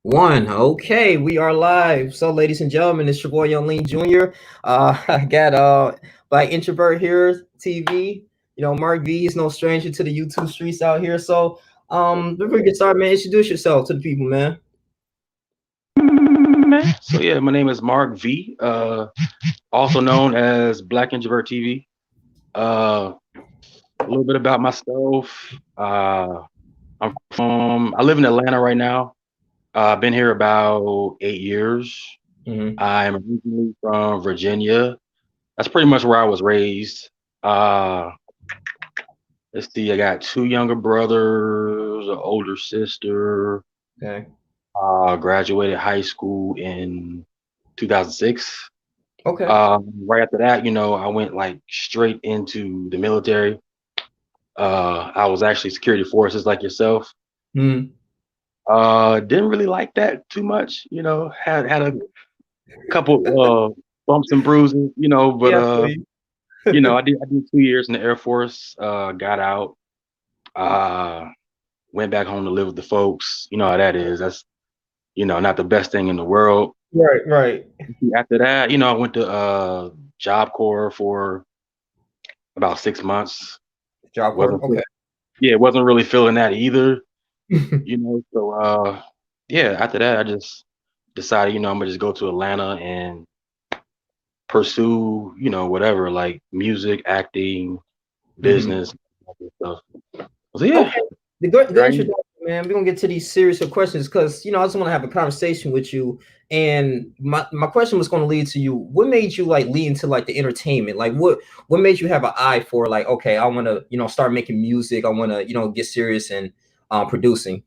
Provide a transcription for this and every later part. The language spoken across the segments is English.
One. Okay, we are live. So, ladies and gentlemen, it's your boy Young Lean Jr. I got by Introvert here TV. Mark V is no stranger to the YouTube streets out here. So, before we get started, man, introduce yourself to the people, man. So yeah, my name is Mark V, also known as Black Introvert TV. A little bit about myself. I live in Atlanta right now. I've been here about 8 years. Hmm. I'm originally from Virginia. That's pretty much where I was raised. Uh, let's see, I got two younger brothers, an older sister. Okay. Graduated high school in 2006. Okay. Right after that, I went like straight into the military. I was actually security forces like yourself. Hmm. Didn't really like that too much, had a couple bumps and bruises, but Yeah. I feel you. I did 2 years in the Air Force, got out, uh went back home to live with the folks. You know how that is. That's not the best thing in the world. Right. Right. After that, I went to Job Corps for about 6 months. Job Corps. Wasn't Okay. Yeah, wasn't really feeling that either, So yeah, after that I just decided, I'm gonna just go to Atlanta and pursue, whatever, like music, acting, Hmm. business, all that stuff. So yeah, Okay, the good right. introduction, man. We're gonna get to these series of questions because I just want to have a conversation with you. And my question was going to lead to you. What made you like lead into like the entertainment? Like what made you have an eye for like, okay, I want to start making music. I want to get serious and producing.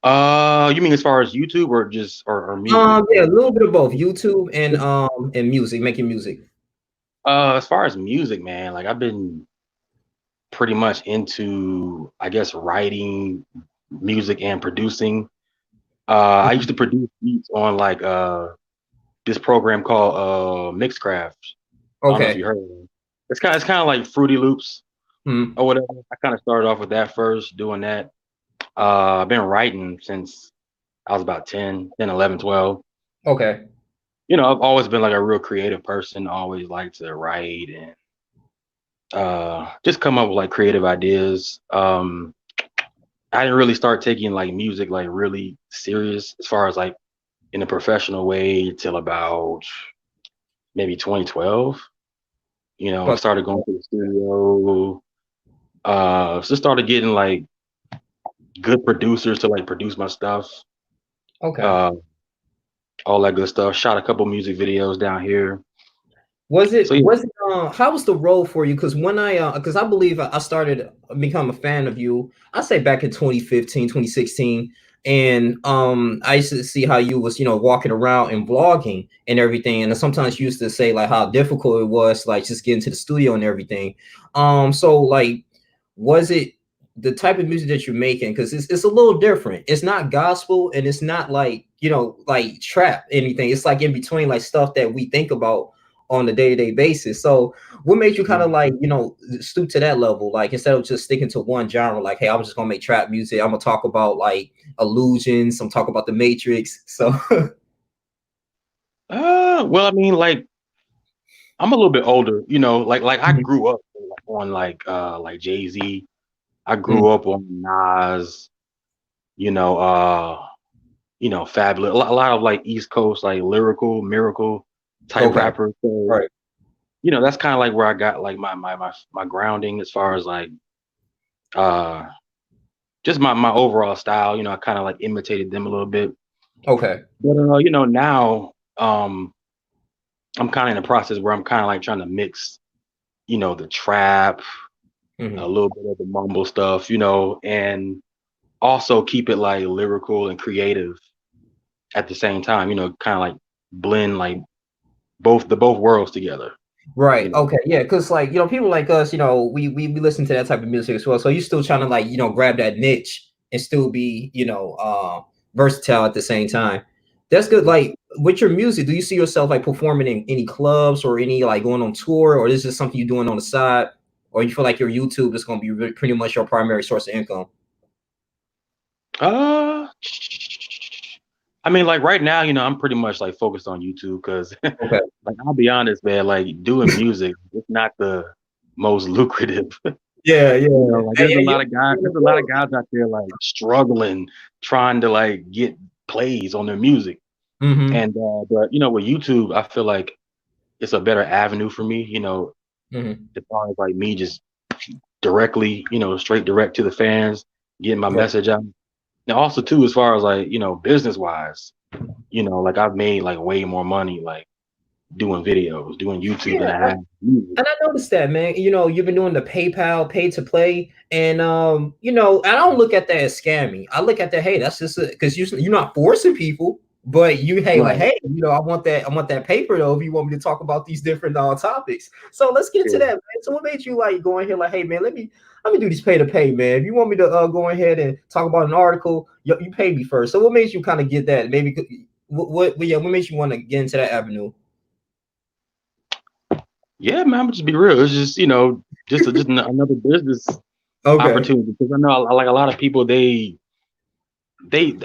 You mean as far as YouTube or just or music? Yeah, a little bit of both, YouTube and music, making music. As far as music, man, like I've been pretty much into, I guess, writing music and producing. I used to produce beats on like this program called Mixcraft. I don't know if Okay. you heard of it. It's kind of like Fruity Loops Hmm. or whatever. I kind of started off with that first, doing that. I've been writing since I was about 10, 11, 12. Okay. I've always been like a real creative person, always liked to write and just come up with like creative ideas. I didn't really start taking like music like really serious as far as like in a professional way till about maybe 2012. I But started going to the studio. Just started getting like good producers to like produce my stuff. okay. Uh, all that good stuff. Shot a couple music videos down here. Was So it yeah. was it how was the role for you? Because when because I believe I started become a fan of you, I say back in 2015, 2016. And I used to see how you was, walking around and vlogging and everything. And sometimes you used to say like how difficult it was, like just getting to the studio and everything. So like was it the type of music that you're making? Because it's a little different. It's not gospel and it's not like, like trap anything. It's like in between, like stuff that we think about on a day-to-day basis. So what made you kind of like, stoop to that level? Like instead of just sticking to one genre, like, hey, I'm just gonna make trap music. I'm gonna talk about like illusions, I'm talking about the Matrix. So Well, I mean, like I'm a little bit older, like I grew up on like Jay-Z. I grew up on Nas, you know, uh, Fabulous, a lot of like East Coast, like lyrical, miracle type okay, rappers. So, right. that's kind of like where I got like my grounding as far as like uh just my overall style. I kind of like imitated them a little bit. Okay. But now I'm kind of in the process where I'm kind of like trying to mix, the trap, a Hmm. little bit of the mumble stuff, and also keep it like lyrical and creative at the same time, kind of like blend like both worlds together, you Right. know. Okay. Yeah. Because like people like us, we listen to that type of music as well. So you're still trying to like grab that niche and still be versatile at the same time. That's good. Like with your music, do you see yourself like performing in any clubs or any like going on tour, or is this something you're doing on the side, or you feel like your YouTube is going to be pretty much your primary source of income? I mean, like right now, I'm pretty much like focused on YouTube because, Okay. like, I'll be honest, man, like doing music, it's not the most lucrative. Yeah, yeah. Like Hey, yeah, you're doing there's a lot of well. guys out there like struggling, trying to like get plays on their music. Mm-hmm. And but with YouTube, I feel like it's a better avenue for me, Mm-hmm. as far as like me just directly, straight direct to the fans, getting my Right. message out. And also too, as far as like, business wise, like I've made like way more money like doing videos, doing YouTube than Yeah. I have music. And I noticed that, man. You've been doing the PayPal pay to play, and I don't look at that as scammy. I look at that, hey, that's just because you're not forcing people, but hey, like, Right. hey, I want that paper though. If you want me to talk about these different topics, so let's get into Yeah. that, man. So what made you like going here, like, hey, man, let me do this pay to pay, man. If you want me to go ahead and talk about an article, you pay me first. So what made you kind of get that? Maybe what made you want to get into that avenue? Yeah, man, I'm gonna just be real. It's just, another business Okay. opportunity because I know like a lot of people a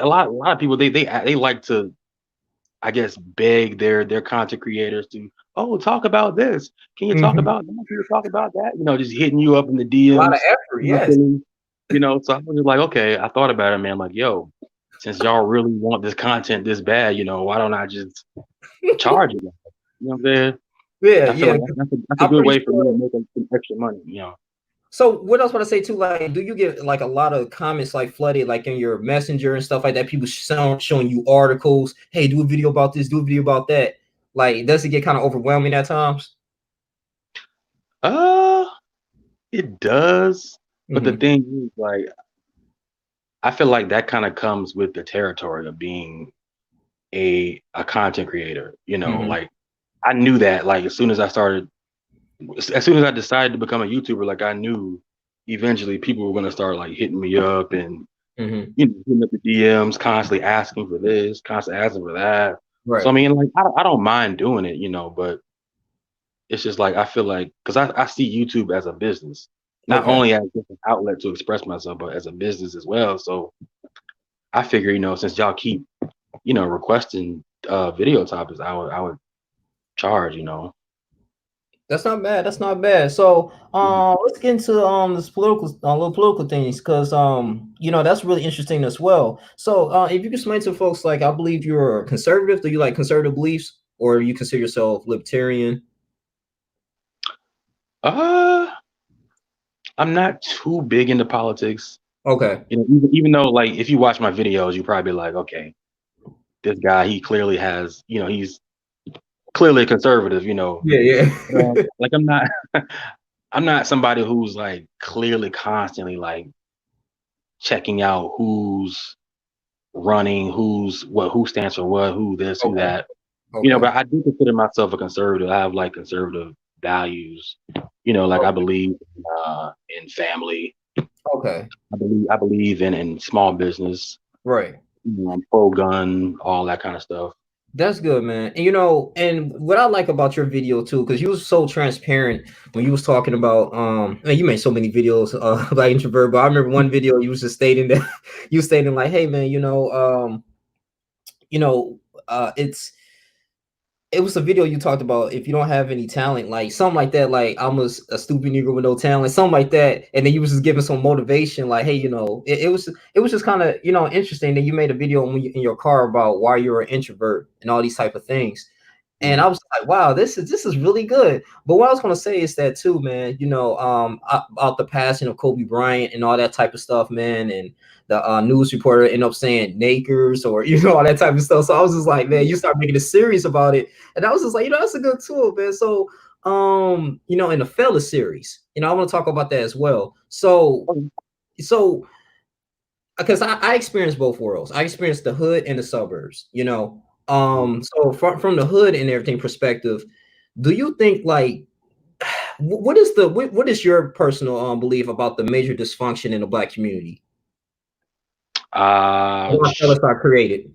lot of people they like to, I guess, beg their content creators to, oh, talk about this. Can you talk Mhm. about that? Can you talk about that? Just hitting you up in the A lot of DMs effort, yes. constantly. So I was just like, okay, I thought about it, man. Like, yo, since y'all really want this content this bad, why don't I just charge it? You know what I'm saying? Yeah, I feel yeah. like that's a I'm good pretty way for me to sure. make some extra money. So what else want to say too? Like, do you get like a lot of comments like flooded, like in your messenger and stuff like that? People showing you articles. Hey, do a video about this. Do a video about that. Like, does it get kind of overwhelming at times? Uh, it does. But the Mm-hmm. thing is, like, I feel like that kind of comes with the territory of being a content creator. Mm-hmm. Like I knew that like as soon as I decided to become a YouTuber, like I knew eventually people were gonna start like hitting me up and Mm-hmm. hitting up the DMs, constantly asking for this, constantly asking for that. So I Right. mean, like I don't mind doing it, but it's just like I feel like because I see YouTube as a business, not Okay. only as just an outlet to express myself, but as a business as well. So I figure, since y'all keep, requesting video topics, I would charge. That's not bad. That's not bad. So, Mhm. let's get into this political, little political things, because that's really interesting as well. So, if you can explain to folks, like, I believe you're conservative. Do you like conservative beliefs, or you consider yourself libertarian? Uh, I'm not too big into politics. Okay. Even though like if you watch my videos, you probably be like, okay, this guy he clearly has, he's clearly a conservative. Yeah, yeah. Like I'm not, I'm not somebody who's like clearly constantly like checking out who's running, who stands for what, who this, who Okay. that. Okay. But I do consider myself a conservative. I have like conservative values. Like I Okay. believe in family. Okay. I believe in small business. Right. I'm pro gun, all that kind of stuff. That's good, man. And what I like about your video too, because you was so transparent when you was talking about man, you made so many videos about introvert, but I remember one video you was just stating that you stating like, hey man, you know, it's it was a video you talked about if you don't have any talent, like something like that, like I'm a stupid nigga with no talent, something like that. And then you was just giving some motivation, like, hey, it was just kind of interesting that you made a video in your car about why you're an introvert and all these type of things. And Mhm. I was like, wow, this is really good. But what I was gonna say is that too, man, about the passing of Kobe Bryant and all that type of stuff, man, and the news reporter ended up saying nakers or all that type of stuff. So I was just like, man, you start making a series about it. And I was just like, that's a good tool, man. So in the fella series, I want to talk about that as well. So because I experienced both worlds. I experienced the hood and the suburbs. So from the hood and everything perspective, do you think like what is your personal belief about the major dysfunction in the black community? Uh, Why fellas are created?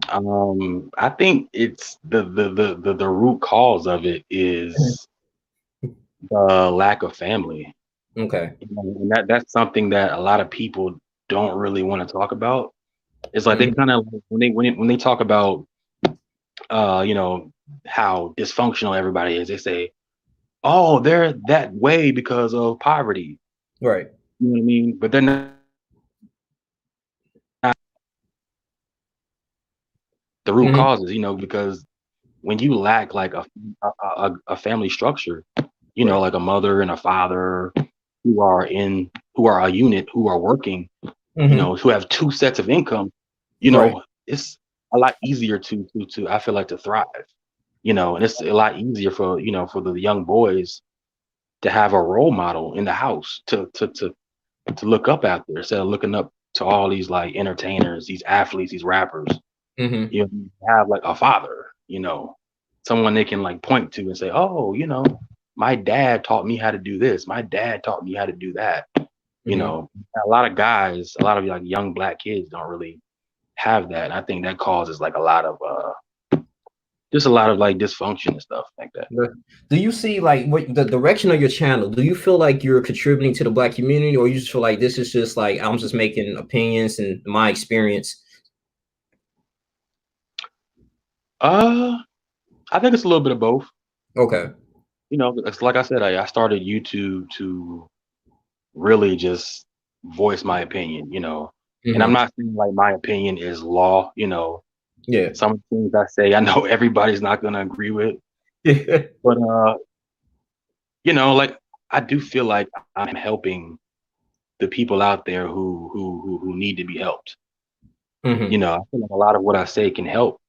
I think it's the root cause of it is the lack of family. Okay. And that's something that a lot of people don't really want to talk about. It's like they kind of when they talk about you know, how dysfunctional everybody is, they say, oh, they're that way because of poverty. Right. You know what I mean? But they're not the root Mm-hmm. causes, you know, because when you lack like a family structure, you know, Right. like a mother and a father who are a unit, who are working, you Mm-hmm. know, who have two sets of income, you Right. know, it's a lot easier to I feel like to thrive, you know, and it's a lot easier for, you know, for the young boys to have a role model in the house to look up after instead of looking up to all these like entertainers, these athletes, these rappers. Mm-hmm. You have like a father, you know, someone they can like point to and say, oh, you know, my dad taught me how to do this. My dad taught me how to do that. You Mm-hmm. know, a lot of guys, a lot of like young black kids don't really have that. And I think that causes like a lot of just a lot of like dysfunction and stuff like that. Do you see like what the direction of your channel? Do you feel like you're contributing to the black community, or you just feel like this is just like I'm just making opinions and my experience? Uh I think it's a little bit of both. Okay. You know, it's like I said, I started YouTube to really just voice my opinion, you know. And I'm Mm-hmm. not saying like my opinion is law, you know. Yeah. Some things I say I know everybody's not gonna agree with. But you know, like I do feel like I'm helping the people out there who need to be helped. You Mm-hmm. know, I feel like a lot of what I say can help,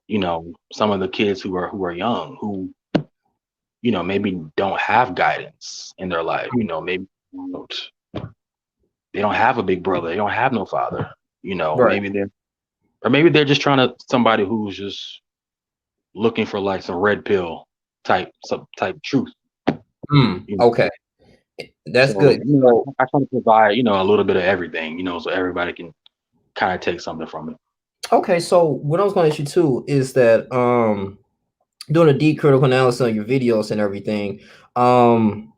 you know, some of the kids who are young, who, you know, maybe don't have guidance in their life, you know, maybe they don't have a big brother, they don't have no father, you know, Right. maybe they're just trying to somebody who's just looking for like some red pill type truth, you know. Okay. That's So, good. you know, So I try to provide, you know, a little bit of everything, you know, so everybody can kind of take something from it. okay. So what I was going to ask you too is that doing a deep critical analysis on your videos and everything. Um,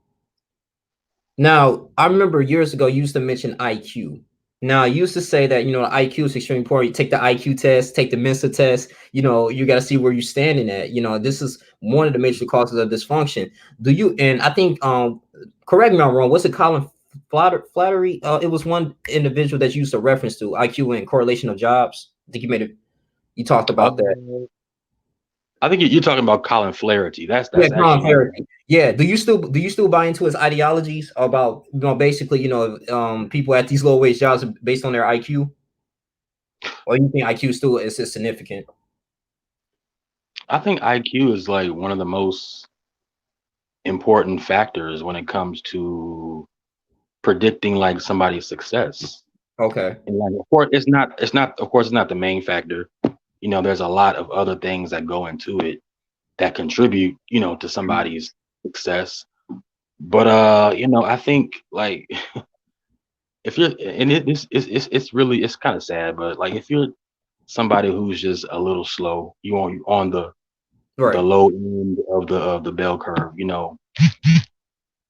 Now, I remember years ago you used to mention IQ. Now, I used to say that, IQ is extremely important. You take the IQ test, take the mental test, you got to see where you're standing at. This is one of the major causes of dysfunction. And I think, correct me if I'm wrong, was it Colin Flattery? It was one individual that you used to reference to IQ and correlation of jobs. I think you talked about that. Uh, I think you're talking about Colin Flaherty. Yeah, That's Colin actually Farrell. Yeah. Do you still buy into his ideologies about basically people at these low wage jobs based on their IQ, or you think IQ still is significant? I think IQ is like one of the most important factors when it comes to predicting like somebody's success. Okay. And like, of course, it's not the main factor. You know, there's a lot of other things that go into it that contribute, you know, to somebody's success. But you know, I think like if you're and it's really it's kind of sad, but like if you're somebody who's just a little slow, you on the Right. low end of the bell curve, you know,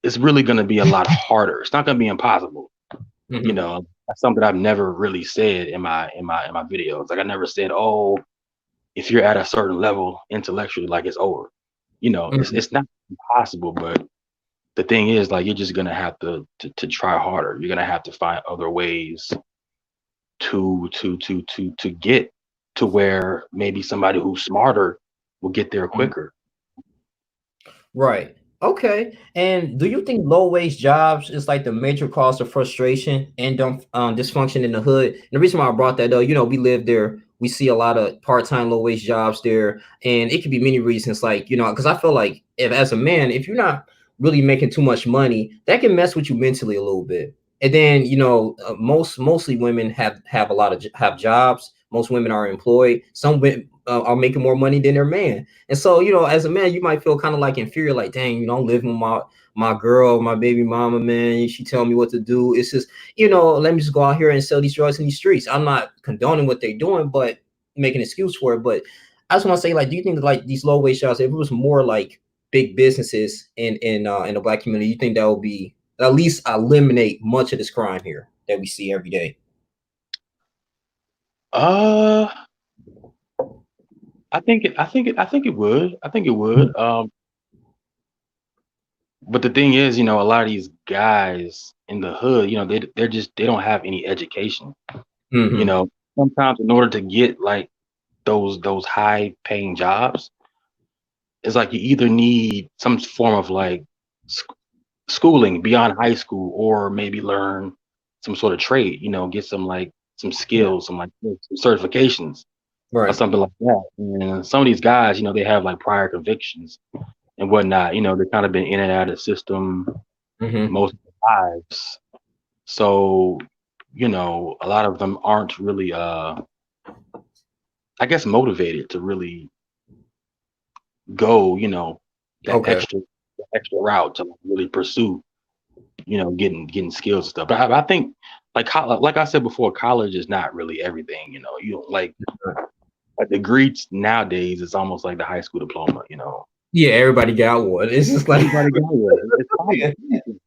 it's really gonna be a lot harder. It's not gonna be impossible. You Hmm. know, that's something I've never really said in my videos. Like I never said, oh, if you're at a certain level intellectually, like it's over. You know, Hmm. it's not impossible, but the thing is, like, you're just gonna have to try harder. You're gonna have to find other ways to get to where maybe somebody who's smarter will get there quicker. Right. Okay. And do you think low wage jobs is like the major cause of frustration and dysfunction in the hood? And the reason why I brought that up, we live there. We see a lot of part-time low wage jobs there, and it could be many reasons. Like because I feel like if as a man, if you're not really making too much money, that can mess with you mentally a little bit. And then mostly women have a lot of have jobs. Most women are employed. Some women are making more money than their man. And so, as a man, you might feel kind of like inferior, like, dang, I'm living with my girl, my baby mama, man. She tell me what to do. It's just, let me just go out here and sell these drugs in these streets. I'm not condoning what they're doing, but making an excuse for it. But I just want to say, like, do you think that like these low wage jobs, if it was more like big businesses in the black community, you think that would be at least eliminate much of this crime here that we see every day? Uh, I think it would. I think it would. But the thing is, a lot of these guys in the hood, they don't have any education. You Mm-hmm. know, sometimes in order to get like those high paying jobs, it's like you either need some form of like sc- schooling beyond high school, or maybe learn some sort of trade. Get some Yeah. skills, some certifications or Right. something like that. And some of these guys, they have like prior convictions and whatnot. They've kind of been in and out of the system Mm-hmm. most of their lives. So, a lot of them aren't really, I guess, motivated to really go, that Okay. extra route to like really pursue, getting skills and stuff. But I think, like I said before, college is not really everything. You don't like a degree nowadays. It's almost like the high school diploma. Yeah, everybody got one. It's just like Everybody got one. It's yeah. common.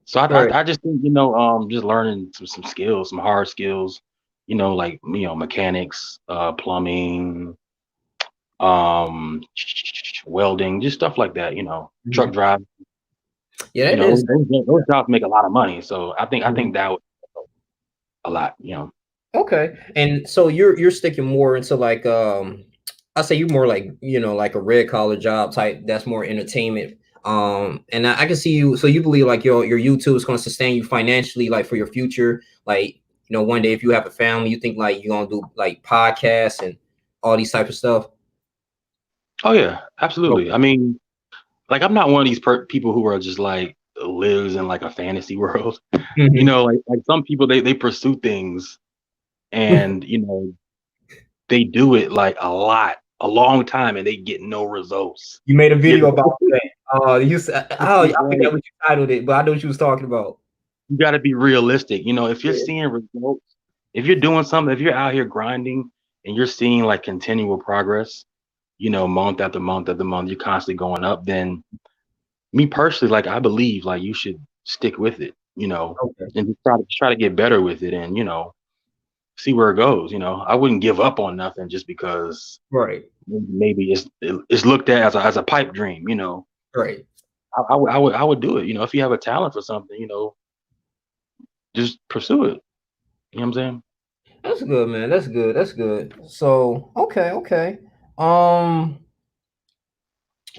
So Right. I just think, just learning some skills, some hard skills, like mechanics, plumbing, um, welding, just stuff like that. Truck Mhm. drive. Yeah, that is. Those jobs make a lot of money. So I think Mhm. that would a lot. Okay. And so you're sticking more into like I say you're more like, like a red collar job type that's more entertainment. And I can see you, so you believe like your YouTube is going to sustain you financially like for your future, like one day if you have a family, you think like you're going to do like podcasts and all these type of stuff. Oh yeah, absolutely. Okay. I mean, like I'm not one of these people who are just like lives in like a fantasy world. Mhm. Like some people they pursue things and they do it like a long time, and they get no results. You made a You video know, about that. You said, oh, I it's forget like what you titled it, but I know what you was talking about. you got to be realistic. If you're Yeah. seeing results, if you're doing something, if you're out here grinding and you're seeing like continual progress, month after month after month, you're constantly going up, then me personally, like I believe like you should stick with it, Okay. and just try to get better with it, and see where it goes. I wouldn't give up on nothing just because Right. maybe it's looked at as a pipe dream. Right. I would do it. If you have a talent for something, just pursue it. You know what I'm saying? That's good, man. That's good. That's good. So, okay, okay. Um,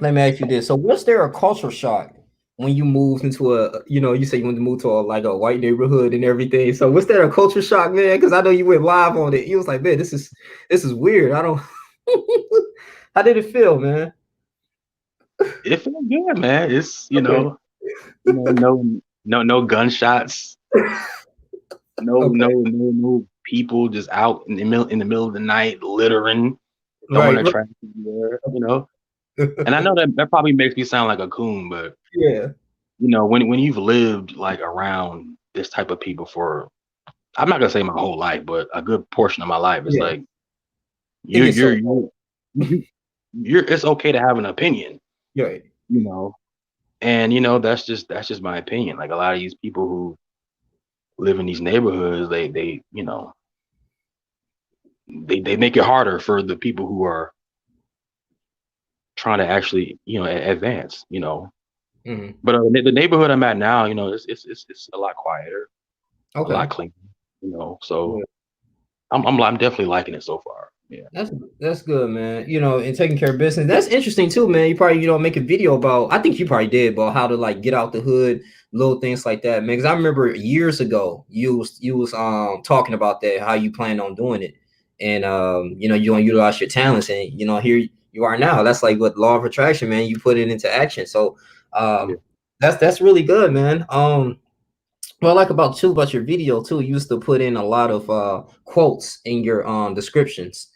Let me ask you this. So, was there a culture shock when you moved into you say you wanted to move to like a white neighborhood and everything. So, was there a culture shock, man? Because I know you went live on it. You was like, man, this is weird. I don't. How did it feel, man? It felt good, man. It's Okay. no gunshots, Okay. no people just out in the middle of the night littering, throwing Right. their trash everywhere. And I know that probably makes me sound like a coon, but Yeah. when you've lived like around this type of people for, I'm not gonna say my whole life, but a good portion of my life, it's Yeah. like It you're gets you're so. you you you're it's okay to have an opinion, Right. you know, and that's just my opinion. Like a lot of these people who live in these neighborhoods, they they make it harder for the people who are trying to actually advance. Mhm. But the neighborhood I'm at now, it's a lot quieter, a Okay. lot cleaner. So Yeah. I'm definitely liking it so far. Yeah. That's good, man. And taking care of business. That's interesting too, man. You probably make a video about. I think you probably did about how to like get out the hood, little things like that, man. Because I remember years ago you was talking about that, how you planned on doing it, and you don't utilize your talents, and here you are now. That's like what law of attraction, man. You put it into action. So Yeah. that's really good, man. What I like about your video too, you used to put in a lot of quotes in your descriptions.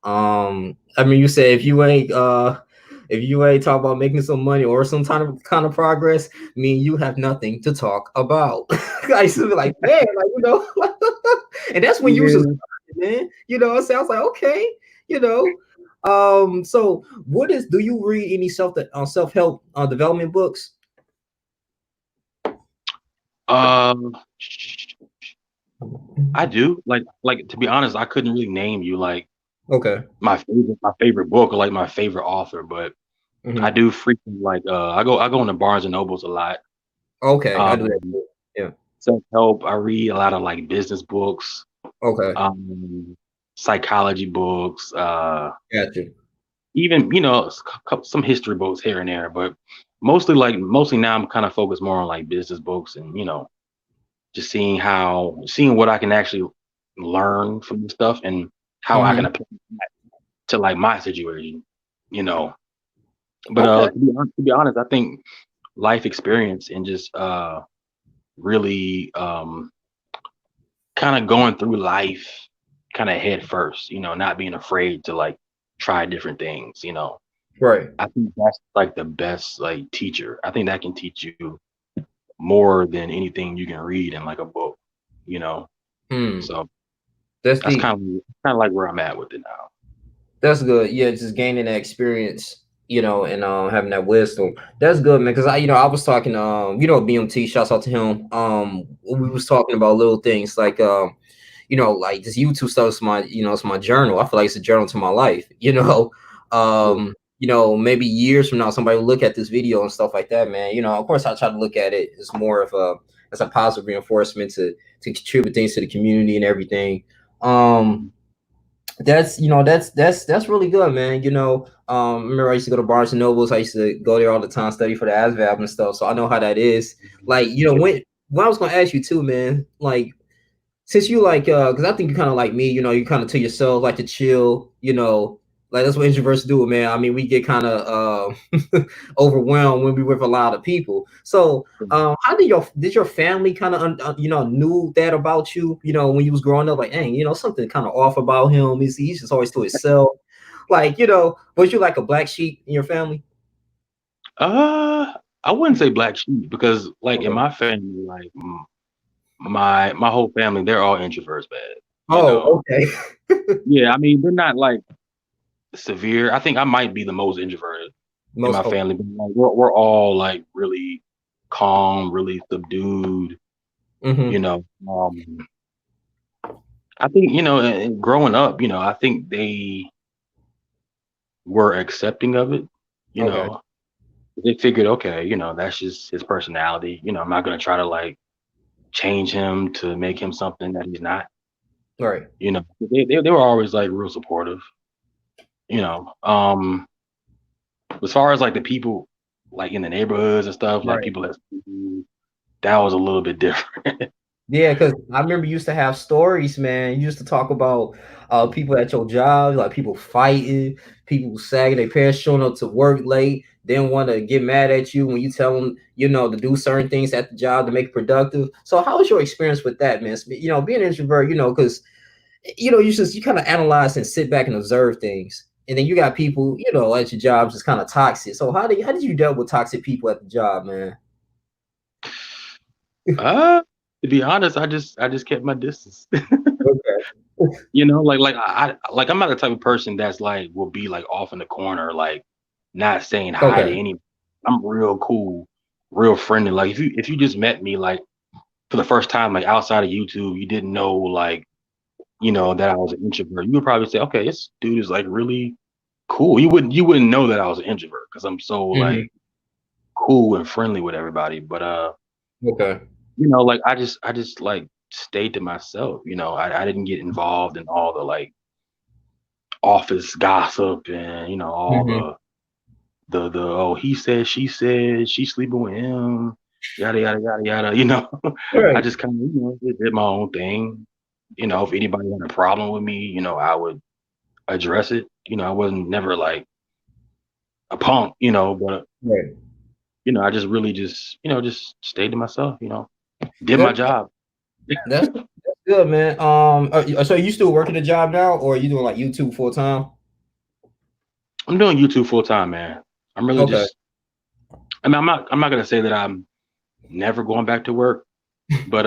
I mean, you said if you ain't talk about making some money or some kind of progress, I mean, you have nothing to talk about. I used to be like, man, like and that's when you was just Yeah. man. It sounds like okay, you know. So do you read any self-help development books? Um, I do like to be honest, I couldn't really name you like Okay. my favorite book or like my favorite author, but I Hmm. do frequent like I go into Barnes and Nobles a lot. Okay, I do that Um too. Yeah. Self-help, I read a lot of like business books, Okay. um psychology books, Gotcha. even some history books here and there, but mostly now I'm kind of focused more on like business books and just seeing what I can actually learn from this stuff and how I can Hmm. apply that to like my situation, you know. But Okay. to be honest, I think life experience and just really kind of going through life kind of head first, not being afraid to like try different things. Right. I think that's like the best like teacher. I think that can teach you more than anything you can read in like a book, you know. Hmm. So That's that's deep. kind of like where I'm at with it now. That's good. Yeah, just gaining that experience, and having that wisdom. That's good, man. Because I was talking, BMT. Shouts out to him. We was talking about little things like, like this YouTube stuff is it's my journal. I feel like it's a journal to my life. Yeah. Maybe years from now, somebody will look at this video and stuff like that, man. Of course, I try to look at it as more of a positive reinforcement to contribute things to the community and everything. Um, that's really good, man. Remember I used to go to Barnes and Nobles. I used to go there all the time, study for the ASVAB and stuff. So I know how that is. Like, when I was gonna ask you too, man, like since you like because I think you kind of like me, you kind of to yourself, like to chill, like that's what introverts do, man. I mean, we get kind of overwhelmed when we with a lot of people. So how did your family kind of knew that about you, when you was growing up, like, dang, something kind of off about him. He's just always to himself. Like, was you like a black sheep in your family? Uh, I wouldn't say black sheep because like in Okay. my family, like my whole family, they're all introverts, bad. You know. Oh, okay. Yeah, I mean they're not like severe. I think I might be the most introverted in Most my okay. family, but like we're all like really calm, really subdued. You Hmm. know, I think and growing up, I think they were accepting of it. You Okay. know, they figured, okay, that's just his personality. I'm not gonna try to like change him to make him something that he's not. All right. They were always like real supportive. You know, as far as like the people like in the neighborhoods and stuff, like Right. people that was a little bit different. Yeah, because I remember you used to have stories, man. You used to talk about people at your job, like people fighting, people sagging their pants, showing up to work late, then want to get mad at you when you tell them, to do certain things at the job to make it productive. So, how was your experience with that, man? Being an introvert, because you kind of analyze and sit back and observe things, and then you got people, at your jobs is kind of toxic. So, how did you deal with toxic people at the job, man? uh, to be honest, I just kept my distance. Okay. Like I'm not the type of person that's like will be like off in the corner, like not saying hi to Okay. any. I'm real cool, real friendly. Like if you just met me like for the first time, like outside of YouTube, you didn't know like that I was an introvert. You would probably say, okay, this dude is like really cool. You wouldn't know that I was an introvert because I'm so Hmm. like cool and friendly with everybody. But Okay. like I just like stayed to myself. I didn't get involved in all the like office gossip and all Hmm. the oh he said she's sleeping with him, yada yada yada yada. I Right. just kind of did my own thing. If anybody had a problem with me, I would address it. I wasn't never like a punk, but Right. I just really just stayed to myself. Did my That, job. that's good, man. So you still working a job now, or are you doing like YouTube full time? I'm doing YouTube full time, man. I'm really Okay. just. I mean, I'm not gonna say that I'm never going back to work, but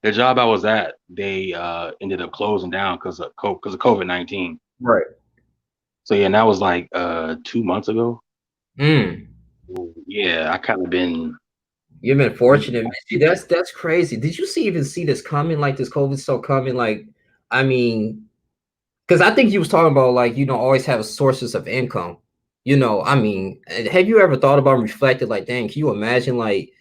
the job I was at, they ended up closing down because of COVID-19. Right. So yeah, and that was like 2 months ago. Mm. Yeah, I kind of been. You've been fortunate, man. See, that's crazy. Did you even see this coming? Like this COVID stuff coming? Like, I mean, because I think you was talking about like always have sources of income. I mean, have you ever thought about and reflected like, dang, can you imagine like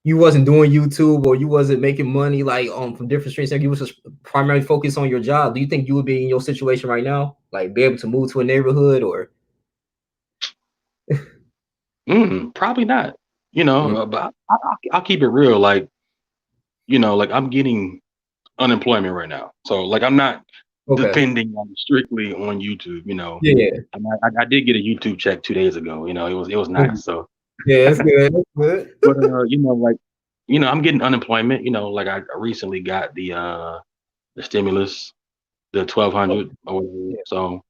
you wasn't doing YouTube or you wasn't making money like from different streams, like you was just primarily focused on your job? Do you think you would be in your situation right now, like be able to move to a neighborhood or? Probably not. Mm, But I'll keep it real. Like, like I'm getting unemployment right now, so like I'm not okay. depending on strictly on YouTube. Yeah. I did get a YouTube check 2 days ago. It was Mm, nice. So, yeah, that's good. That's good. but like I'm getting unemployment. Like I recently got the stimulus, the Oh, 1,200 or whatever. yeah. So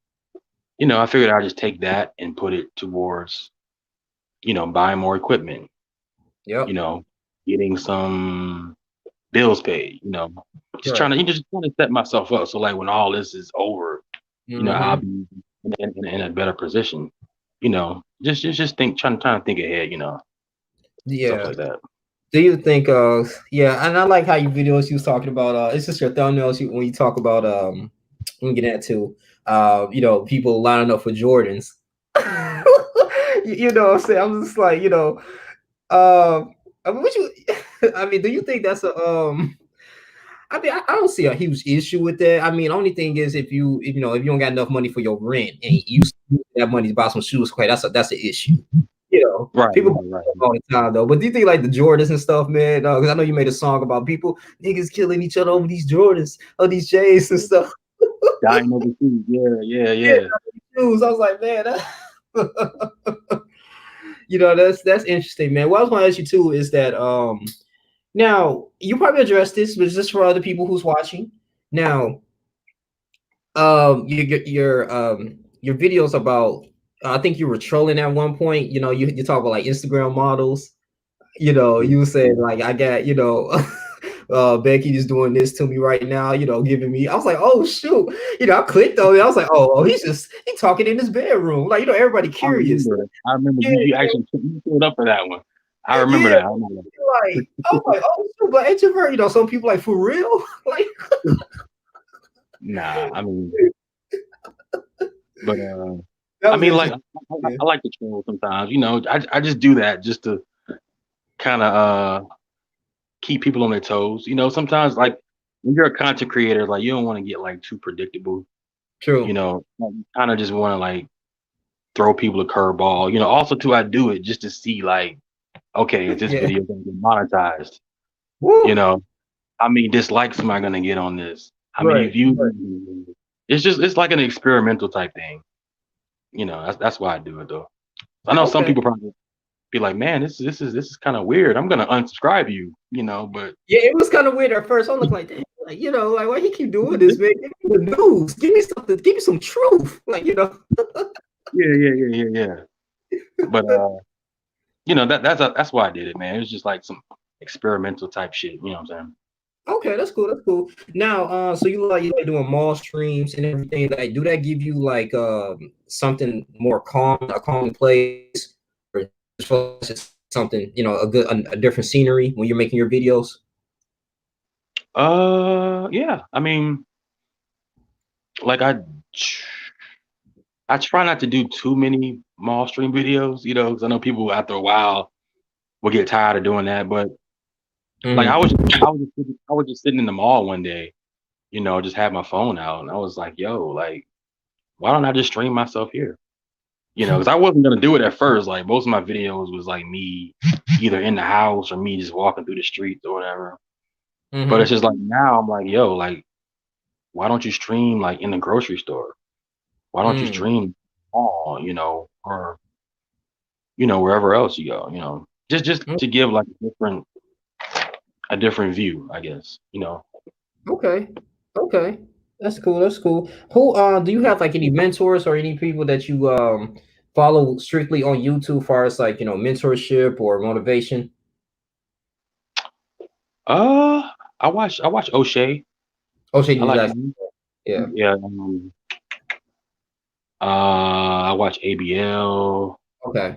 I figured I'd just take that and put it towards buying more equipment. You Yep. know, getting some bills paid. Just trying Right. to just trying to set myself up so like when all this is over, I'll Mm-hmm. be in a better position. Just trying to think ahead. Stuff Yeah. like that. Do you think yeah, and I like how your videos you was talking about it's just your thumbnails when you talk about let me get into people lining up for Jordans. You know what I'm saying? I'm just like, I mean, what you I mean, do you think that's a I mean, I don't see a huge issue with that. I mean, only thing is if you don't got enough money for your rent and you use that money to buy some shoes, okay, that's an issue. Right, People right, right. all the time though. But do you think like the Jordans and stuff, man? Because I know you made a song about people niggas killing each other over these Jordans or these J's and stuff. Dying overseas. Yeah, yeah, Yeah, yeah. shoes. I was like, man, that's interesting, man. What I was going to ask you too is that now you probably addressed this, but it's just for other people who's watching. Now, your videos about I think you were trolling at one point. You talk about like Instagram models. You were saying like I got Becky is doing this to me right now. Giving me. I was like, oh shoot. I clicked on it. I was like, oh, he talking in his bedroom. Like everybody I curious. remember. I remember Yeah, you actually showed up for that one. I remember yeah. that. I remember Like I was like, oh shoot, but introvert. Some people like for real. Like that. Nah, I mean, but that I was mean, like interesting. Yeah. I like to troll sometimes. I just do that just to kind of keep people on their toes. Sometimes like when you're a content creator, like you don't want to get like too predictable. True. Kind of just want to like throw people a curveball. Also too, I do it just to see like, okay, is this Yeah. video gonna get monetized? You Woo. know, how many dislikes am I gonna get on this? How many Right. views? Right. It's like an experimental type thing. That's why I do it though. I know some Okay. people probably be like, man, this is kind of weird. I'm gonna unsubscribe you. But Yeah, it was kind of weird at first. I look like, damn, like like why he keep doing this, man? Give me the news. Give me something. Give me some truth. yeah. But that's why I did it, man. It was just like some experimental type shit. You know what I'm saying? Okay, that's cool. That's cool. Now, so you like doing mall streams and everything. Like, do that give you like something more calm, a calm place, or just something a good a different scenery when you're making your videos? Yeah. I mean, like I try not to do too many mall stream videos, because I know people after a while will get tired of doing that. But like Mm-hmm. I was just sitting in the mall one day, just had my phone out, and I was like, yo, like, why don't I just stream myself here? Because I wasn't gonna do it at first. Like most of my videos was like me either in the house or me just walking through the streets or whatever. But it's Mm-hmm. just like now I'm like, yo, like, why don't you stream like in the grocery store? Why don't you Mm. stream all, or wherever else you go, just to give like a different view, I guess. Okay. Okay. That's cool. That's cool. Who do you have like any mentors or any people that you follow strictly on YouTube far as like, mentorship or motivation? Uh, I watch O'Shea. Oh, shit, I you like guys. him. Yeah. Yeah. I watch ABL. Okay.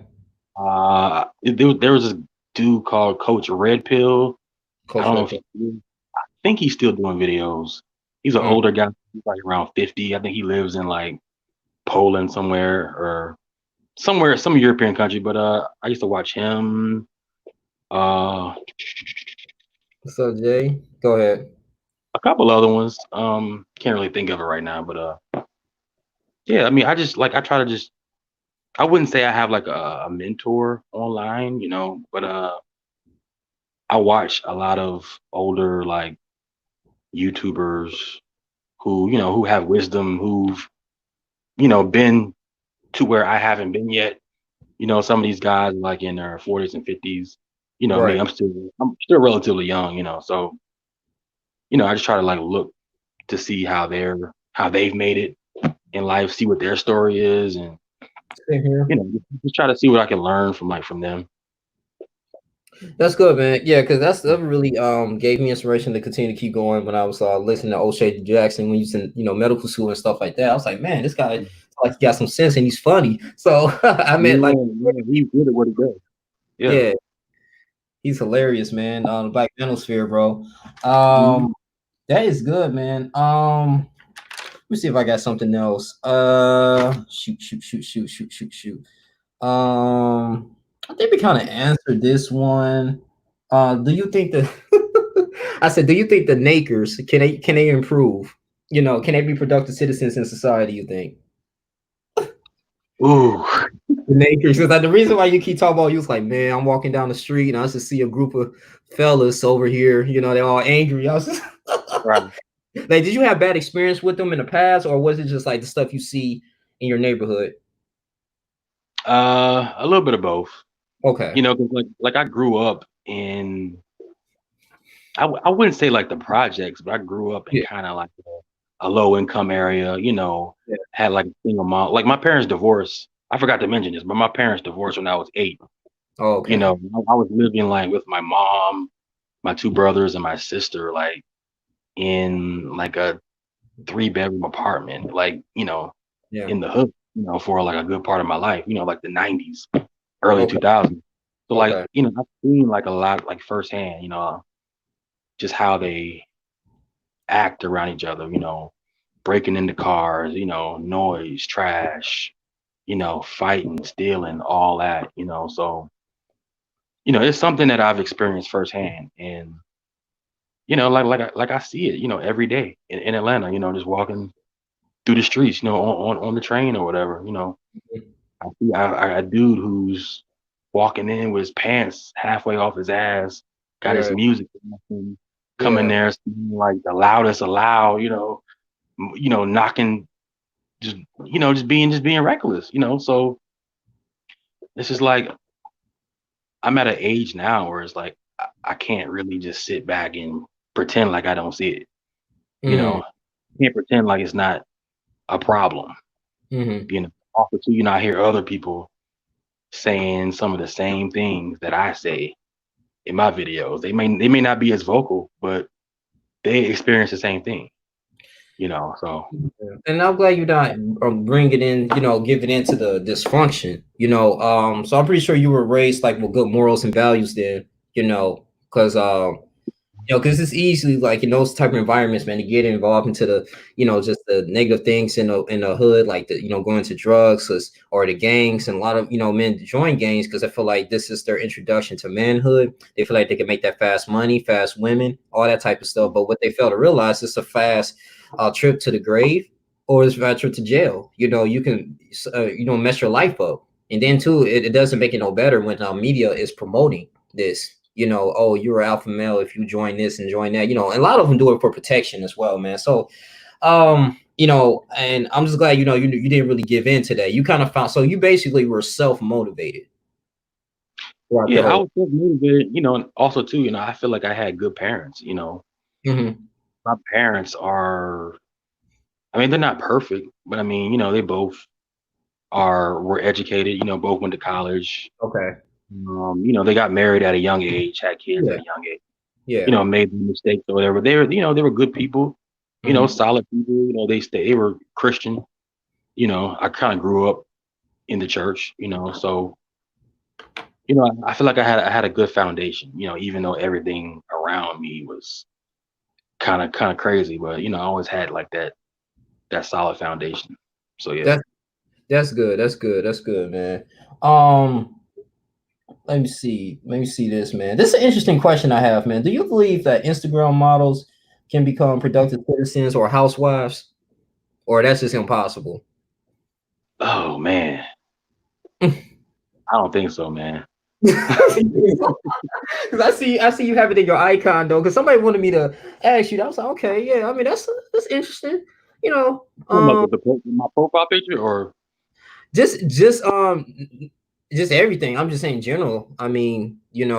There was this dude called Coach Red Pill. I Coach don't know Red if Pill. I think he's still doing videos. He's an Mm. older guy. He's like around 50. I think he lives in like Poland somewhere or somewhere, some European country. But I used to watch him. Uh, What's up, Jay? Go ahead. a couple other ones. Can't really think of it right now. But yeah. I mean, I just like I try to just. I wouldn't say I have like a mentor online, but I watch a lot of older like YouTubers who have wisdom, who've been to where I haven't been yet. Some of these guys like in their 40s and 50s. Me, Right. I'm still relatively young, so I just try to like look to see how they've made it in life, see what their story is, and Same here. just try to see what I can learn from them. That's good, man. Yeah, because that really gave me inspiration to continue to keep going when I was listening to O'Shea Jackson when he was in medical school and stuff like that. I was like, man, this guy like he got some sense and he's funny. So I meant like, Yeah, he's good at what he does. Yeah. yeah, he's hilarious, man. The Black Manosphere, bro. Mhm. That is good, man. Let me see if I got something else. Shoot. I think we kind of answered this one. Do you think the I said, do you think the Nakers can they improve? Can they be productive citizens in society? You think Ooh, the Nakers? Because like, the reason why you keep talking about you was like, man, I'm walking down the street and I just see a group of fellas over here. They're all angry. I was just right. like, did you have bad experience with them in the past, or was it just like the stuff you see in your neighborhood? A little bit of both. Okay. 'Cause like I grew up in I wouldn't say like the projects, but I grew up in Yeah. kind of like a low income area, Yeah. had like a single mom. Like my parents divorced. I forgot to mention this, but my parents divorced when I was 8. Okay. I was living like with my mom, my two brothers, and my sister, like in like a 3-bedroom apartment, like, Yeah. in the hood, for like a good part of my life, like the 90s, early Okay. 2000s. So like, Okay. I've seen like a lot, like firsthand, just how they act around each other, breaking into cars, noise, trash, fighting, stealing, all that, so, it's something that I've experienced firsthand. And, like I see it, every day in Atlanta, just walking through the streets, on the train or whatever, I see a dude who's walking in with his pants halfway off his ass, got his Right. music blasting, coming Yeah. there singing like the loudest aloud, knocking, just being reckless, So it's just like I'm at an age now where it's like I can't really just sit back and pretend like I don't see it, you Mm-hmm. know. Can't pretend like it's not a problem, Mm-hmm. Also, too, I hear other people saying some of the same things that I say in my videos. They may not be as vocal, but they experience the same thing, So And I'm glad you're not bringing in, giving into the dysfunction, So I'm pretty sure you were raised like with good morals and values there, because because it's easily like in those type of environments, man, to get involved into the, just the negative things in the hood, like the, going to drugs or the gangs, and a lot of men join gangs because I feel like this is their introduction to manhood. They feel like they can make that fast money, fast women, all that type of stuff. But what they fail to realize is a fast trip to the grave or it's a fast trip to jail. You can mess your life up, and then too, it doesn't make it no better when media is promoting this. Oh, you're an alpha male if you join this and join that. And a lot of them do it for protection as well, man. So, and I'm just glad you didn't really give in to that. You kind of found, so you basically were self motivated throughout the yeah, I whole. was so motivated, and also too, I feel like I had good parents. Hmm. My parents are, I mean, they're not perfect, but I mean, they both were educated. Both went to college. Okay. They got married at a young age, had kids at Yeah. a young age. Yeah. Made mistakes or whatever. They were good people. Hmm. Solid people. They were Christian. I kind of grew up in the church. So you know, I feel like I had a good foundation. You know, even though everything around me was kind of crazy, but you know, I always had like that solid foundation. So yeah. That's that's good. That's good. That's good, man. Um, let me see. Let me see this, man. This is an interesting question I have, man. Do you believe that Instagram models can become productive citizens or housewives, or that's just impossible? Oh man, I don't think so, man. Because I see you have it in your icon though. Because somebody wanted me to ask you that. I was like, okay, yeah. I mean, that's interesting. You know, My profile picture, or just just um just everything. I'm just saying general. I mean, even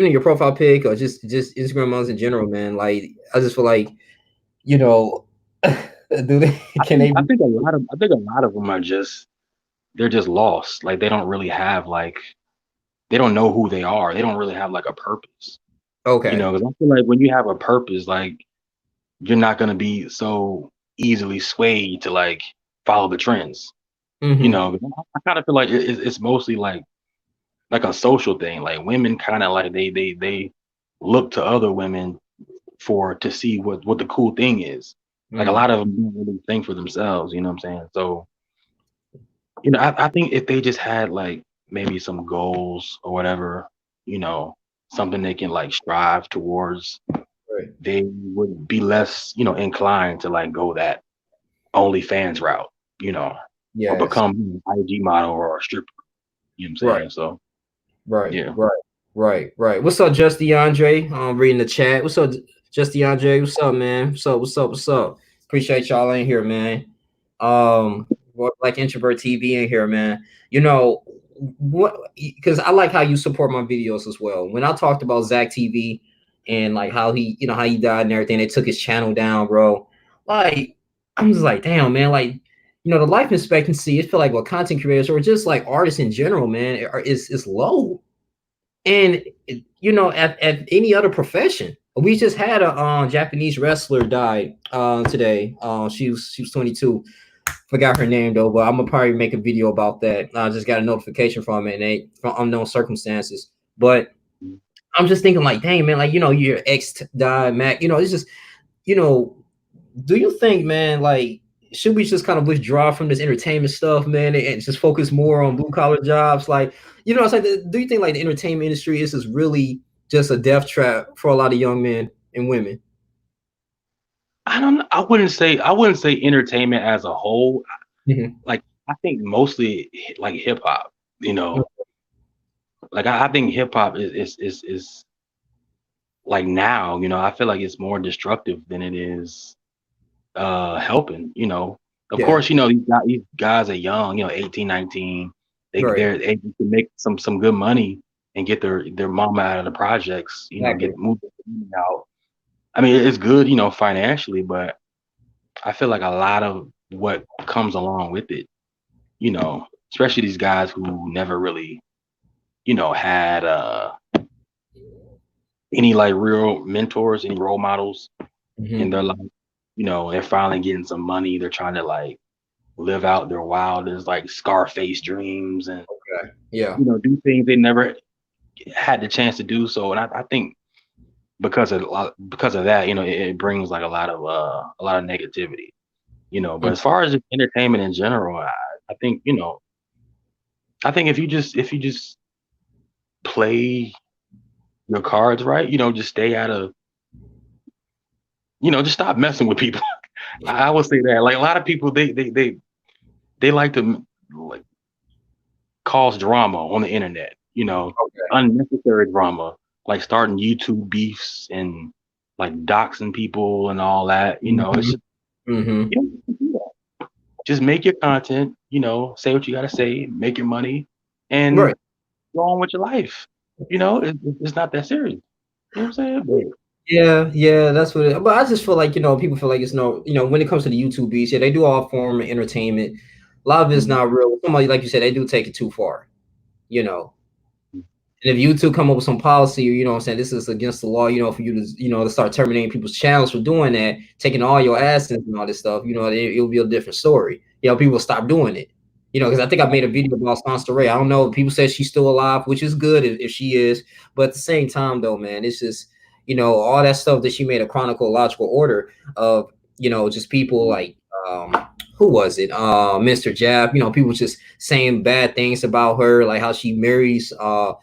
in your profile pic or just Instagram models in general, man. Like I just feel like, you know, do they can they I be think a lot of them are just they're just lost. Like they don't really have like they don't know who they are. They don't really have like a purpose. You okay? know, because I feel like when you have a purpose, like you're not gonna be so easily swayed to like follow the trends. You Mm-hmm. know, 'cause I kind of feel like it's mostly like a social thing. Like women kind of like they look to other women for to see what the cool thing is. Like a Mm, lot of them don't really think for themselves. You know what I'm saying? So you know, I think if they just had like maybe some goals or whatever, you know, something they can like strive towards, right. they would be less, you know, inclined to like go that OnlyFans route, you know, or Yes. become an IG model or a stripper. You know what I'm Right. saying? So Right. yeah. Right. Right. Right. What's up, Just DeAndre? Reading the chat. What's up, Just DeAndre? What's up, man? What's up? What's up? What's up? Appreciate y'all in here, man. Like Introvert TV in here, man. You know what? Because I like how you support my videos as well. When I talked about Zach TV and like how he died and everything, they took his channel down, bro. Like I'm just like, damn, man. Like the life expectancy, it feel like what content creators or just like artists in general, man, is low. And at any other profession, we just had a Japanese wrestler died today. She was 22. Forgot her name though, but I'm gonna probably make a video about that. I just got a notification from it, and from unknown circumstances. But I'm just thinking, like, dang man, like your ex died, Mac. It's just you know, do you think, man, like, should we just kind of withdraw from this entertainment stuff, man, and just focus more on blue collar jobs? Like, it's like, do you think like the entertainment industry is just really just a death trap for a lot of young men and women? I don't know. I wouldn't say entertainment as a whole. Mhm. Like I think mostly like hip hop, you know. Like I think hip hop is like now, you know, I feel like it's more destructive than it is helping, you know. Of Yeah, course, you know, these guys are young, you know, 18, 19. right. They're able to make some good money and get their mama out of the projects, you know, Exactly. get moved out. I mean, it's good, you know, financially, but I feel like a lot of what comes along with it, you know, especially these guys who never really, you know, had any like real mentors, any role models in Hmm. their life. You know, they're finally getting some money. They're trying to like live out their wildest like Scarface dreams and Okay. Yeah. you know do things they never had the chance to do. So, and I think because of that, you know, it brings like a lot of negativity. You know, but Mm. as far as entertainment in general, I think you know, I think if you just play your cards right, you know, just stay out of you know, just stop messing with people. I would say that. Like a lot of people, they like to like cause drama on the internet. You know, Okay. unnecessary drama, like starting YouTube beefs and like doxing people and all that. You know, it's Hmm. just Hmm. you don't have to do that. Just make your content. You know, say what you gotta say, make your money, and Right. go on with your life. You know, it's not that serious. You know what I'm saying? But, Yeah, yeah, that's what it, but I just feel like, people feel like it's no, when it comes to the YouTube beats, yeah, they do all form of entertainment. A lot of it's mm, not real. Somebody, like you said, they do take it too far, you know. mm, And if YouTube come up with some policy, what I'm saying, this is against the law, for you to, to start terminating people's channels for doing that, taking all your assets and all this stuff, it'll be a different story. People stop doing it. You know, because I think I made a video about Sansa Ray. I don't know. People say she's still alive, which is good if she is. But at the same time, though, man, it's just, you know, all that stuff that she made a chronological order of, you know, just people like, who was it? Mr. Jab. You know, people just saying bad things about her, like how she marries a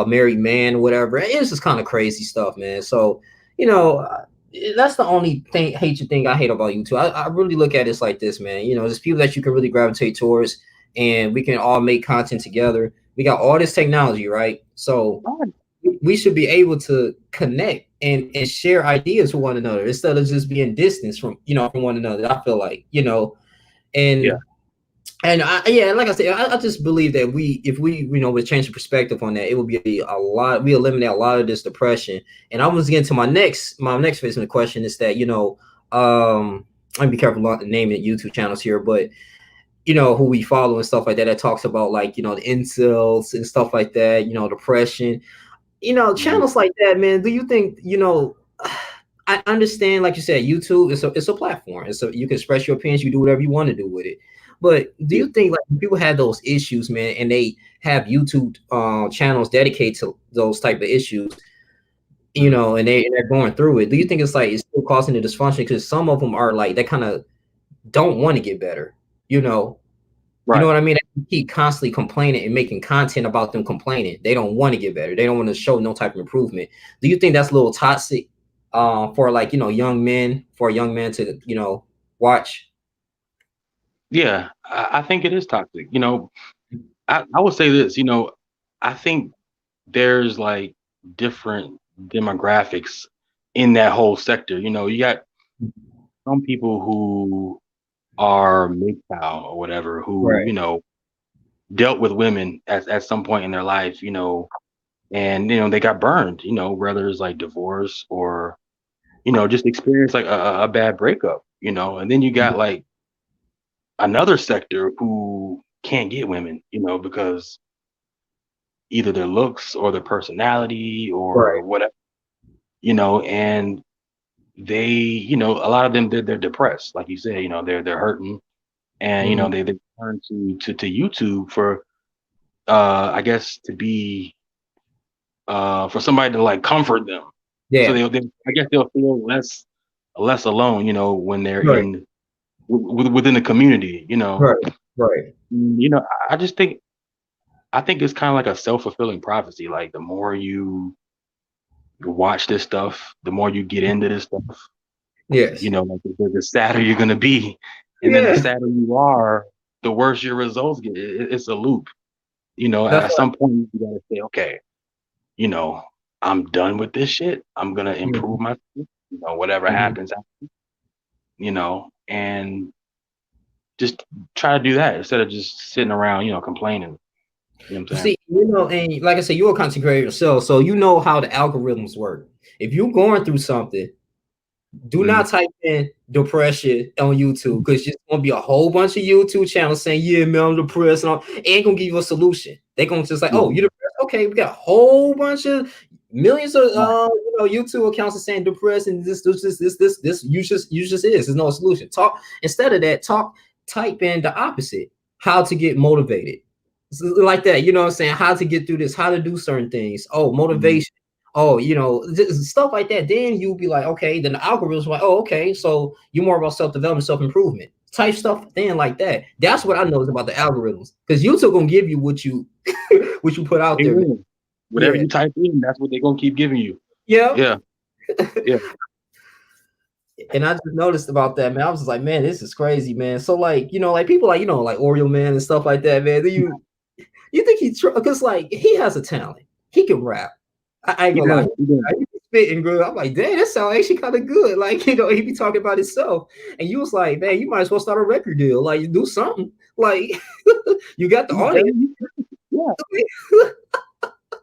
married man, whatever. It's just kind of crazy stuff, man. So, you know, that's the only thing I hate about YouTube. I really look at it like this, man. You know, there's people that you can really gravitate towards, and we can all make content together. We got all this technology, right? So we should be able to connect and share ideas with one another instead of just being distance from, you know, from one another. I feel like, you know, Yeah. and yeah, like I said, I just believe that if we, you know, would change the perspective on that, it would be a lot. We eliminate a lot of this depression. And I was getting to my next phase of the question is that, you know, I'd be careful not naming YouTube channels here, but you know, who we follow and stuff like that, that talks about like, you know, the incels and stuff like that, you know, depression, you know, channels like that, man. Do you think, you know, I understand, like you said, YouTube it's a platform. So you can express your opinions, you do whatever you want to do with it. But do you think like people have those issues, man, and they have YouTube channels dedicated to those type of issues, you know, and they're going through it? Do you think it's like it's still causing the dysfunction because some of them are like they kind of don't want to get better, you know? You know Right. what I mean? They keep constantly complaining and making content about them complaining. They don't want to get better. They don't want to show no type of improvement. Do you think that's a little toxic for like, you know, young men, for a young man to, you know, watch? Yeah, I think it is toxic. You know, I would say this, you know, I think there's like different demographics in that whole sector. You know, you got some people who are MGTOW or whatever, who, Right. you know, dealt with women at some point in their life, you know, and, you know, they got burned, you know, whether it's like divorce or, you know, just experience like a bad breakup, you know, and then you got like another sector who can't get women, you know, because either their looks or their personality or Right. whatever, you know, and they, you know, a lot of them they're depressed, like you said, you know, they're hurting, and you Mm-hmm. know they turn to YouTube for I guess to be for somebody to like comfort them, so Yeah. they I guess they'll feel less alone, you know, when they're Right. in within the community, you know. Right. Right. You know, I just think I think it's kind of like a self-fulfilling prophecy. Like the more you watch this stuff, the more you get into this stuff, you Yes. know, like the sadder you're gonna be, and then the Yeah. sadder you are, the worse your results get. It's a loop. You know, That's at some point you gotta say, okay, you know, I'm done with this shit. I'm gonna right. improve myself. You know, whatever Mhm. happens, you know, and just try to do that instead of just sitting around, you know, complaining. You know what I'm saying? See, you know, and like I said, you're a content creator yourself, so you know how the algorithms work. If you're going through something, do Mhm. not type in depression on YouTube because there's gonna be a whole bunch of YouTube channels saying, "Yeah, man, I'm depressed," and all. Ain't gonna give you a solution. They're gonna just like, "Oh, Yeah. you're depressed? Okay, we got a whole bunch of millions of Right. you know, YouTube accounts are saying depressed and this. You just is. There's no solution. Talk instead of that. Type in the opposite. How to get motivated, like that. You know what I'm saying? How to get through this. How to do certain things. Oh, Mhm. motivation. Oh, you know, stuff like that. Then you'll be like, okay, then the algorithm's like, oh, okay, so you're more about self-development, self-improvement type stuff. Then like that. That's what I noticed about the algorithms. Because YouTube gonna give you what you what you put out They there, man. will. Whatever Yeah. you type in, that's what they're gonna keep giving you. Yeah. Yeah. Yeah. And I just noticed about that, man. I was just like, man, this is crazy, man. So like, you know, like people like, you know, like Oreo Man and stuff like that, man. Do you think because like he has a talent. He can rap. I ain't He gonna lie. does. He does. He be spitting good. I'm like, dang, that sound actually kind of good. Like, you know, he be talking about himself. And you was like, man, you might as well start a record deal. Like, you do something. Like, you got the He's very, audience. yeah.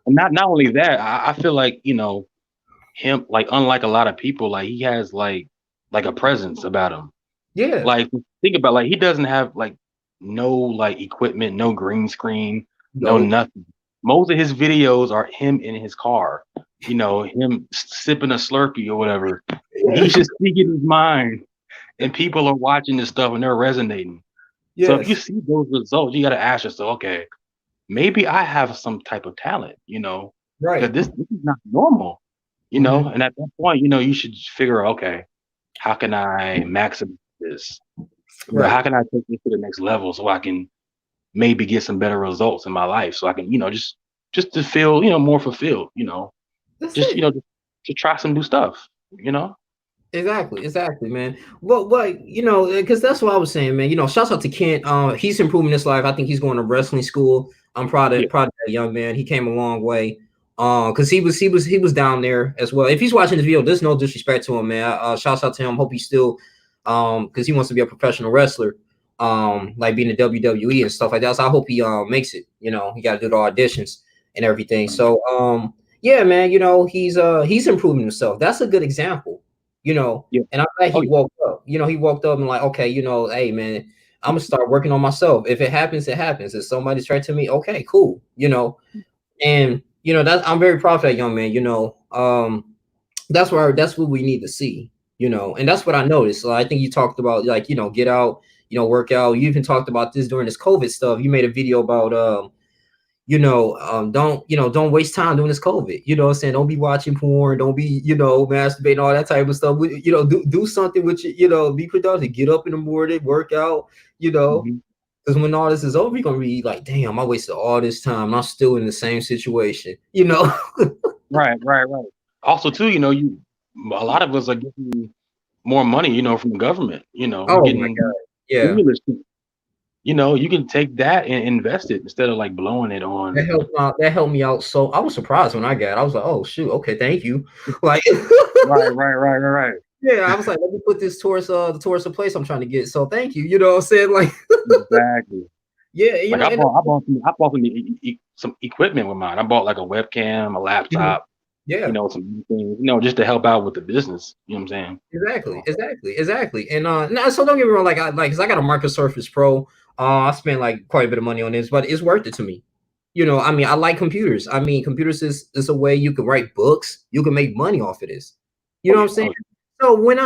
And not only that, I feel like, you know, him, like unlike a lot of people, like he has like a presence about him. Yeah. Like think about, like he doesn't have like no like equipment, no green screen, no Nope. nothing. Most of his videos are him in his car, you know, him sipping a Slurpee or whatever. And Yeah. he's just speaking his mind, and people are watching this stuff and they're resonating. So if you Yes. see those results, you got to ask yourself, okay, maybe I have some type of talent, because Right. this is not normal, Hmm. and at that point, you should figure, okay, how can I maximize this? How Right. can I take this to the next level so I can maybe get some better results in my life so I can, just to feel, more fulfilled, That's just, it. to try some new stuff, you know? Exactly, man. But because that's what I was saying, man. Shouts out to Kent. He's improving his life. I think he's going to wrestling school. I'm Yeah. proud of that young man. He came a long way. Because he was down there as well. If he's watching this video, there's no disrespect to him, man. Shouts out to him. Hope he's still, because he wants to be a professional wrestler, like being in WWE and stuff like that. So I hope he makes it. He got to do the auditions and everything. Right. So yeah, man. He's improving himself. That's a good example. Yeah. And I'm glad Oh, he yeah. woke up. He woke up and like, okay, hey man, I'm gonna start working on myself. If it happens, it happens. If somebody's right to me, okay, cool. And that I'm very proud of that young man. That's what we need to see. And that's what I noticed. So I think you talked about like, get out, work out. You even talked about this during this COVID stuff. You made a video about don't waste time doing this COVID. What I'm saying? Don't be watching porn, don't be, masturbating, all that type of stuff. Do something with be productive. Get up in the morning, work out, Mhm. because when all this is over, you're gonna be like, damn, I wasted all this time. I'm still in the same situation, Right, right, right. Also, too, a lot of us are getting more money, from the government. We're Oh my getting God. Yeah. stimulus. You can take that and invest it instead of like blowing it on. That helped me out. So I was surprised when I got it. I was like, oh shoot, okay, thank you. Like Right, right, right, right, right. yeah, I was like, let me put this towards the place I'm trying to get. So thank you. You know what I'm saying? Like, Exactly. yeah, Like and some equipment with mine. I bought like a webcam, a mhm, laptop, yeah. some things, just to help out with the business. You know what I'm saying? Exactly. And now, so don't get me wrong, cause I got a Micro Surface Pro. I spent like quite a bit of money on this, but it's worth it to me. I mean, I like computers. I mean, computers is a way you can write books. You can make money off of this. You Oh know what yeah. I'm saying? Oh So when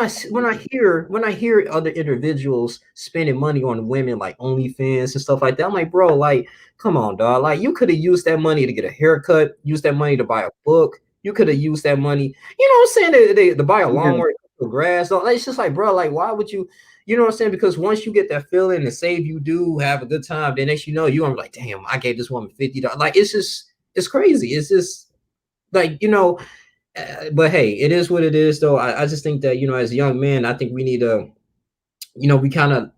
I hear other individuals spending money on women like OnlyFans and stuff like that, I'm like, bro, like, come on, dog. Like, you could have used that money to get a haircut, use that money to buy a book. You could have used that money, you know what I'm saying, to buy a yeah. lawnmower, grass. Like, it's just like, bro, like, why would you? You know what I'm saying? Because once you get that feeling and say you do have a good time, then next you're gonna be like, damn, I gave this woman $50. Like, it's crazy. It's just like, but hey, it is what it is, though. I just think that as young men, I think we need to, we kind of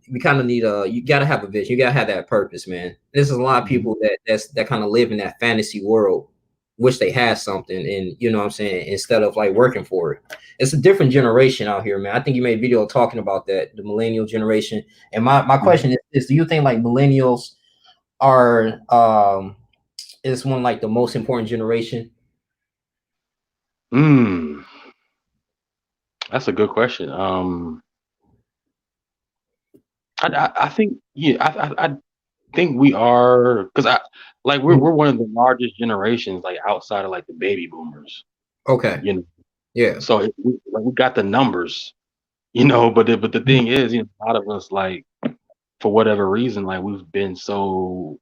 need you gotta have a vision. You gotta have that purpose, man. There's a lot of Mhm. people that kind of live in that fantasy world, wish they had something, and you know what I'm saying, instead of like working for it. It's a different generation out here, man. I think you made a video talking about that, the millennial generation. And my Mhm. question is, do you think like millennials are is one like the most important generation? Mm, that's a good question. I think yeah, I think we are because I like we're Mhm. we're one of the largest generations like outside of like the baby boomers, Okay. you know. Yeah. So we got the numbers, but the Mhm. thing is, a lot of us like for whatever reason like we've been so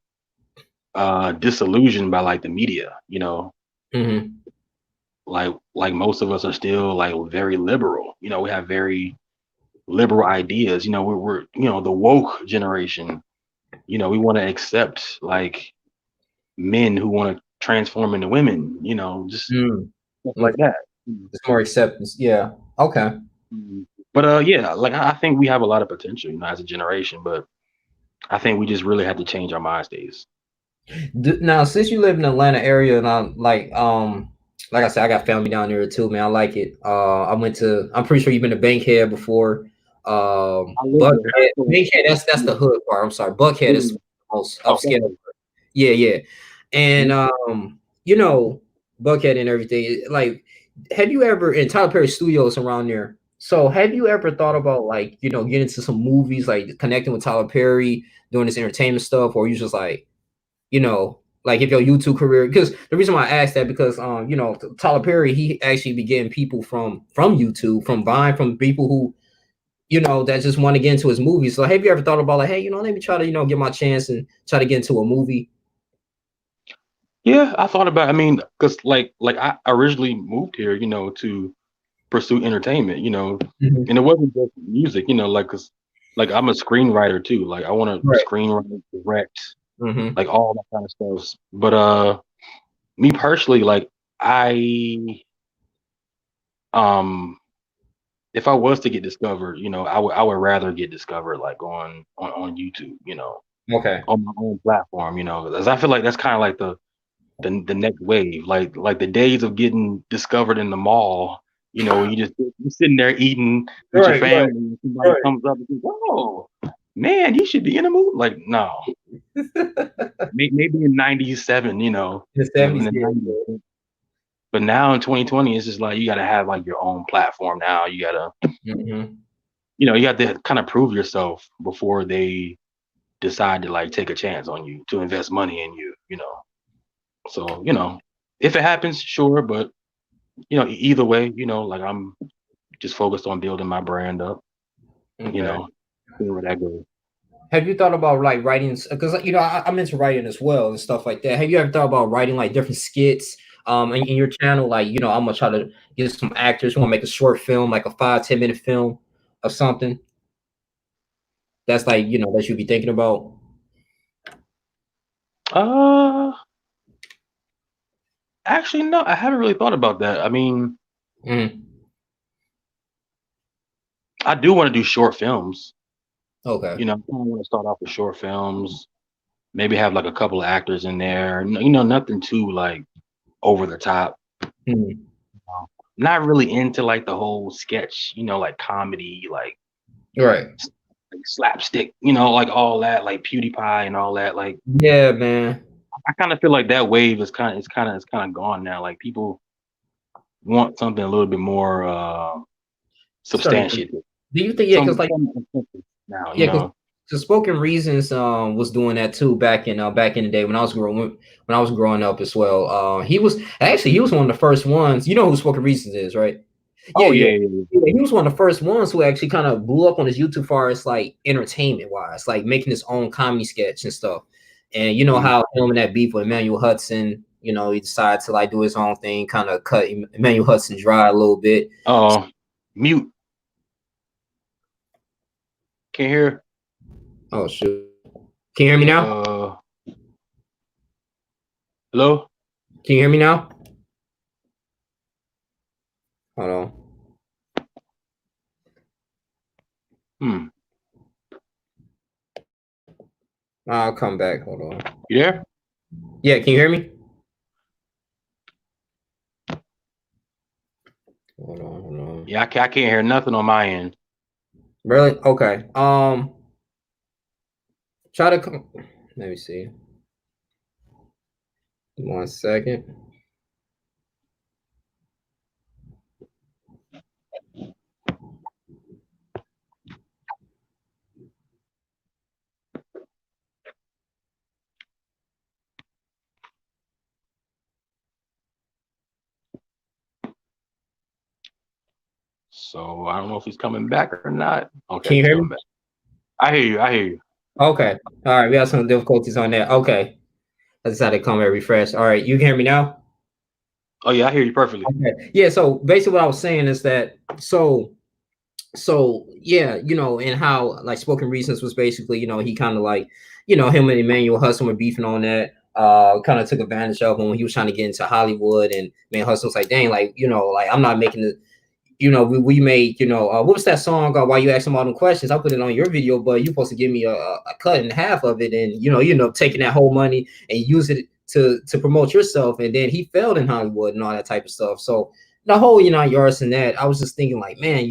disillusioned by like the media, Mhm. like most of us are still like very liberal, we have very liberal ideas, we're the woke generation, we want to accept like men who want to transform into women, just Mm. stuff like Okay. that. Mhm. It's more acceptance. Yeah. Okay. Mhm. But yeah, like I think we have a lot of potential, as a generation, but I think we just really had to change our mind states. Now, since you live in the Atlanta area, and I'm like I said, I got family down there too, man. I like it. I'm pretty sure you've been to Bankhead before. I lived there. Buckhead, So, Bankhead, that's the yeah, hood part. I'm sorry, Buckhead is yeah. the most upscale. Okay. Yeah, yeah. And Mhm. you know, Buckhead and everything. Like, have you ever in Tyler Perry Studios around there? So have you ever thought about like, getting into some movies, like connecting with Tyler Perry, doing this entertainment stuff, or you just like, like if your YouTube career, because the reason why I asked that, because Tyler Perry, he actually be getting people from YouTube, from Vine, from people who that just want to get into his movies. So have you ever thought about like, hey, let me try to, get my chance and try to get into a movie? Yeah, I thought about. I mean, because like I originally moved here, to pursue entertainment, Mhm. and it wasn't just music, like cause like I'm a screenwriter too. Like I want to Right. screenwrite, direct, Hmm. like all that kind of stuff. But me personally, like I um if I was to get discovered, I would rather get discovered like on YouTube, Okay. on my own platform, as I feel like that's kind of like the next wave, like the days of getting discovered in the mall, where you sitting there eating with your Right. Right. family, and somebody Right. comes up and says, "Oh, man, you should be in a movie." Like, no, maybe in '97, The in 70s, the yeah. '90s, but now in 2020, it's just like you got to have like your own platform now. You gotta, Hmm. you have to kind of prove yourself before they decide to like take a chance on you to invest money in you. So, if it happens, sure, but either way, like I'm just focused on building my brand up, you Okay. know, seeing where that goes. Have you thought about like writing? Because I'm into writing as well and stuff like that. Have you ever thought about writing like different skits? In your channel, like I'm gonna try to get some actors who want to make a short film, like a 5-10 minute film of something. That's like that you'd be thinking about. Uh, Actually, no, I haven't really thought about that. I mean, Mm, I do want to do short films. okay. I want to start off with short films, maybe have like a couple of actors in there. Nothing too like over the top. Mm, Not really into like the whole sketch, like comedy, right. like slapstick, like all that, like PewDiePie and all that. Like Yeah, man. I kind of feel like that wave is kind of gone now. Like people want something a little bit more Starting. substantiated. Do you think? Yeah, because Some like some now, yeah, because the Spoken Reasons was doing that too back in the day when I was growing up as well. He was one of the first ones. You know who Spoken Reasons is, right? Yeah, Oh yeah. yeah, yeah, yeah. Yeah, he was one of the first ones who actually kind of blew up on his YouTube far as like entertainment wise, like making his own comedy sketch and stuff. And you know Mhm. how him and that beef with Emmanuel Hudson, he decided to like do his own thing, kind of cut Emmanuel Hudson dry a little bit. Mute. Can't hear. Oh shoot. Can you hear me now? Hello. Can you hear me now? Hold on. Hmm. I'll come back. Hold on. You there? Yeah, can you hear me? Hold on. Yeah, I can't hear nothing on my end. Really? Okay. Try to come. Let me see. 1 second. So I don't know if he's coming back or not. Can Okay, you he's hear coming me? back. I hear you. I hear you. Okay. All right. We have some difficulties on that. Okay. I decided to come and refresh. All right. You can hear me now? Oh yeah, I hear you perfectly. Okay. Yeah. So basically, what I was saying is that so yeah, and how like Spoken Reasons was basically, he kind of like, him and Emmanuel Hudson were beefing on that. Kind of took advantage of him when he was trying to get into Hollywood, and man, Hudson was like, dang, like, like I'm not making the we made, what was that song? Why you asking all them questions? I put it on your video, but you're supposed to give me a cut in half of it, and you end up taking that whole money and use it to promote yourself. And then he failed in Hollywood and all that type of stuff. So the whole, yards and that, I was just thinking like, man,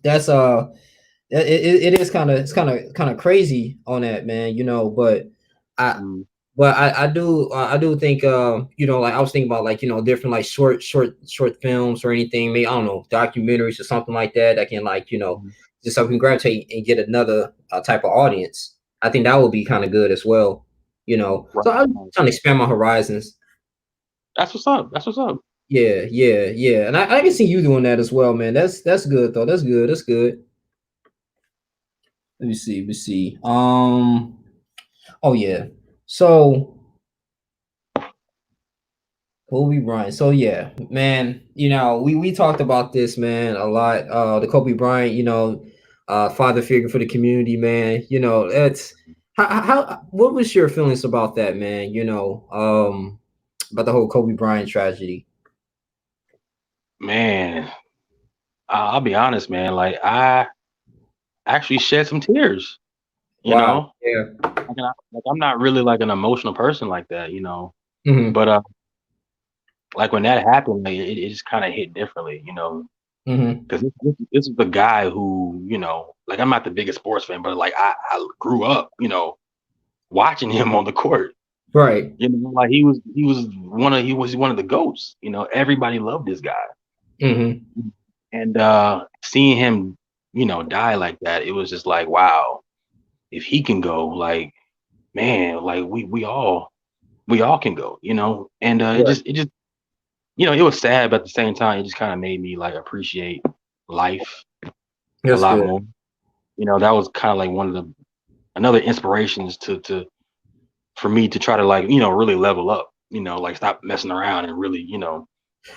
that's it is kind of crazy on that, man. But I Mm. I do think like I was thinking about like different like short films or anything, maybe I don't know, documentaries or something like that that can like Mhm. just so we can gravitate and get another type of audience. I think that would be kind of good as well. Right. So I'm Right. trying to expand my horizons. That's what's up. That's what's up. Yeah, and I can see you doing that as well, man. That's good though. That's good. Let me see. Let me see. Oh yeah. So Kobe Bryant. So yeah, man. We talked about this, man, a lot. The Kobe Bryant, father figure for the community, man. That's how. What was your feelings about that, man? About the whole Kobe Bryant tragedy. Man, I'll be honest, man. Like I actually shed some tears. You Wow. know, Yeah. I'm not really like an emotional person like that. Mm-hmm. But like when that happened, like, it just kind of hit differently. Mm-hmm. Because this is the guy who, like I'm not the biggest sports fan, but like I grew up, watching him on the court. Right. Like he was one of the goats. Everybody loved this guy, Mm-hmm. and seeing him, die like that, it was just like, wow, if he can go, like, man, like we all can go, and Right. it just, it was sad, but at the same time, it just kind of made me like appreciate life a That's lot good. more. That was kind of like one of the another inspirations to for me to try to like, really level up, like stop messing around and really, get on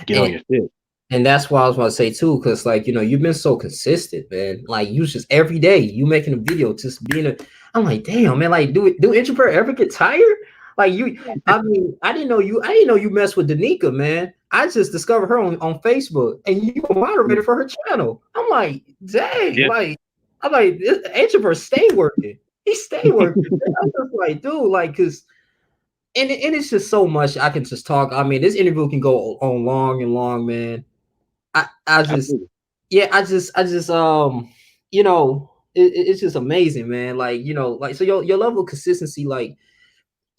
And your fit. And that's what I was about to say too, because you've been so consistent, man. Like you just every day you making a video, just being a. I'm like, damn, man. Like, do introvert ever get tired? Like you, I mean, I didn't know you messed with Danica, man. I just discovered her on Facebook, and you a Yeah. moderator for her channel. I'm like, dang, Yeah. like I'm like, this introvert stay working. He stay working. Man. I'm just like, dude, like, cause and it's just so much I can just talk. I mean, this interview can go on long and long, man. I just Absolutely. yeah, I just it's just amazing, man. Like, like so your level of consistency, like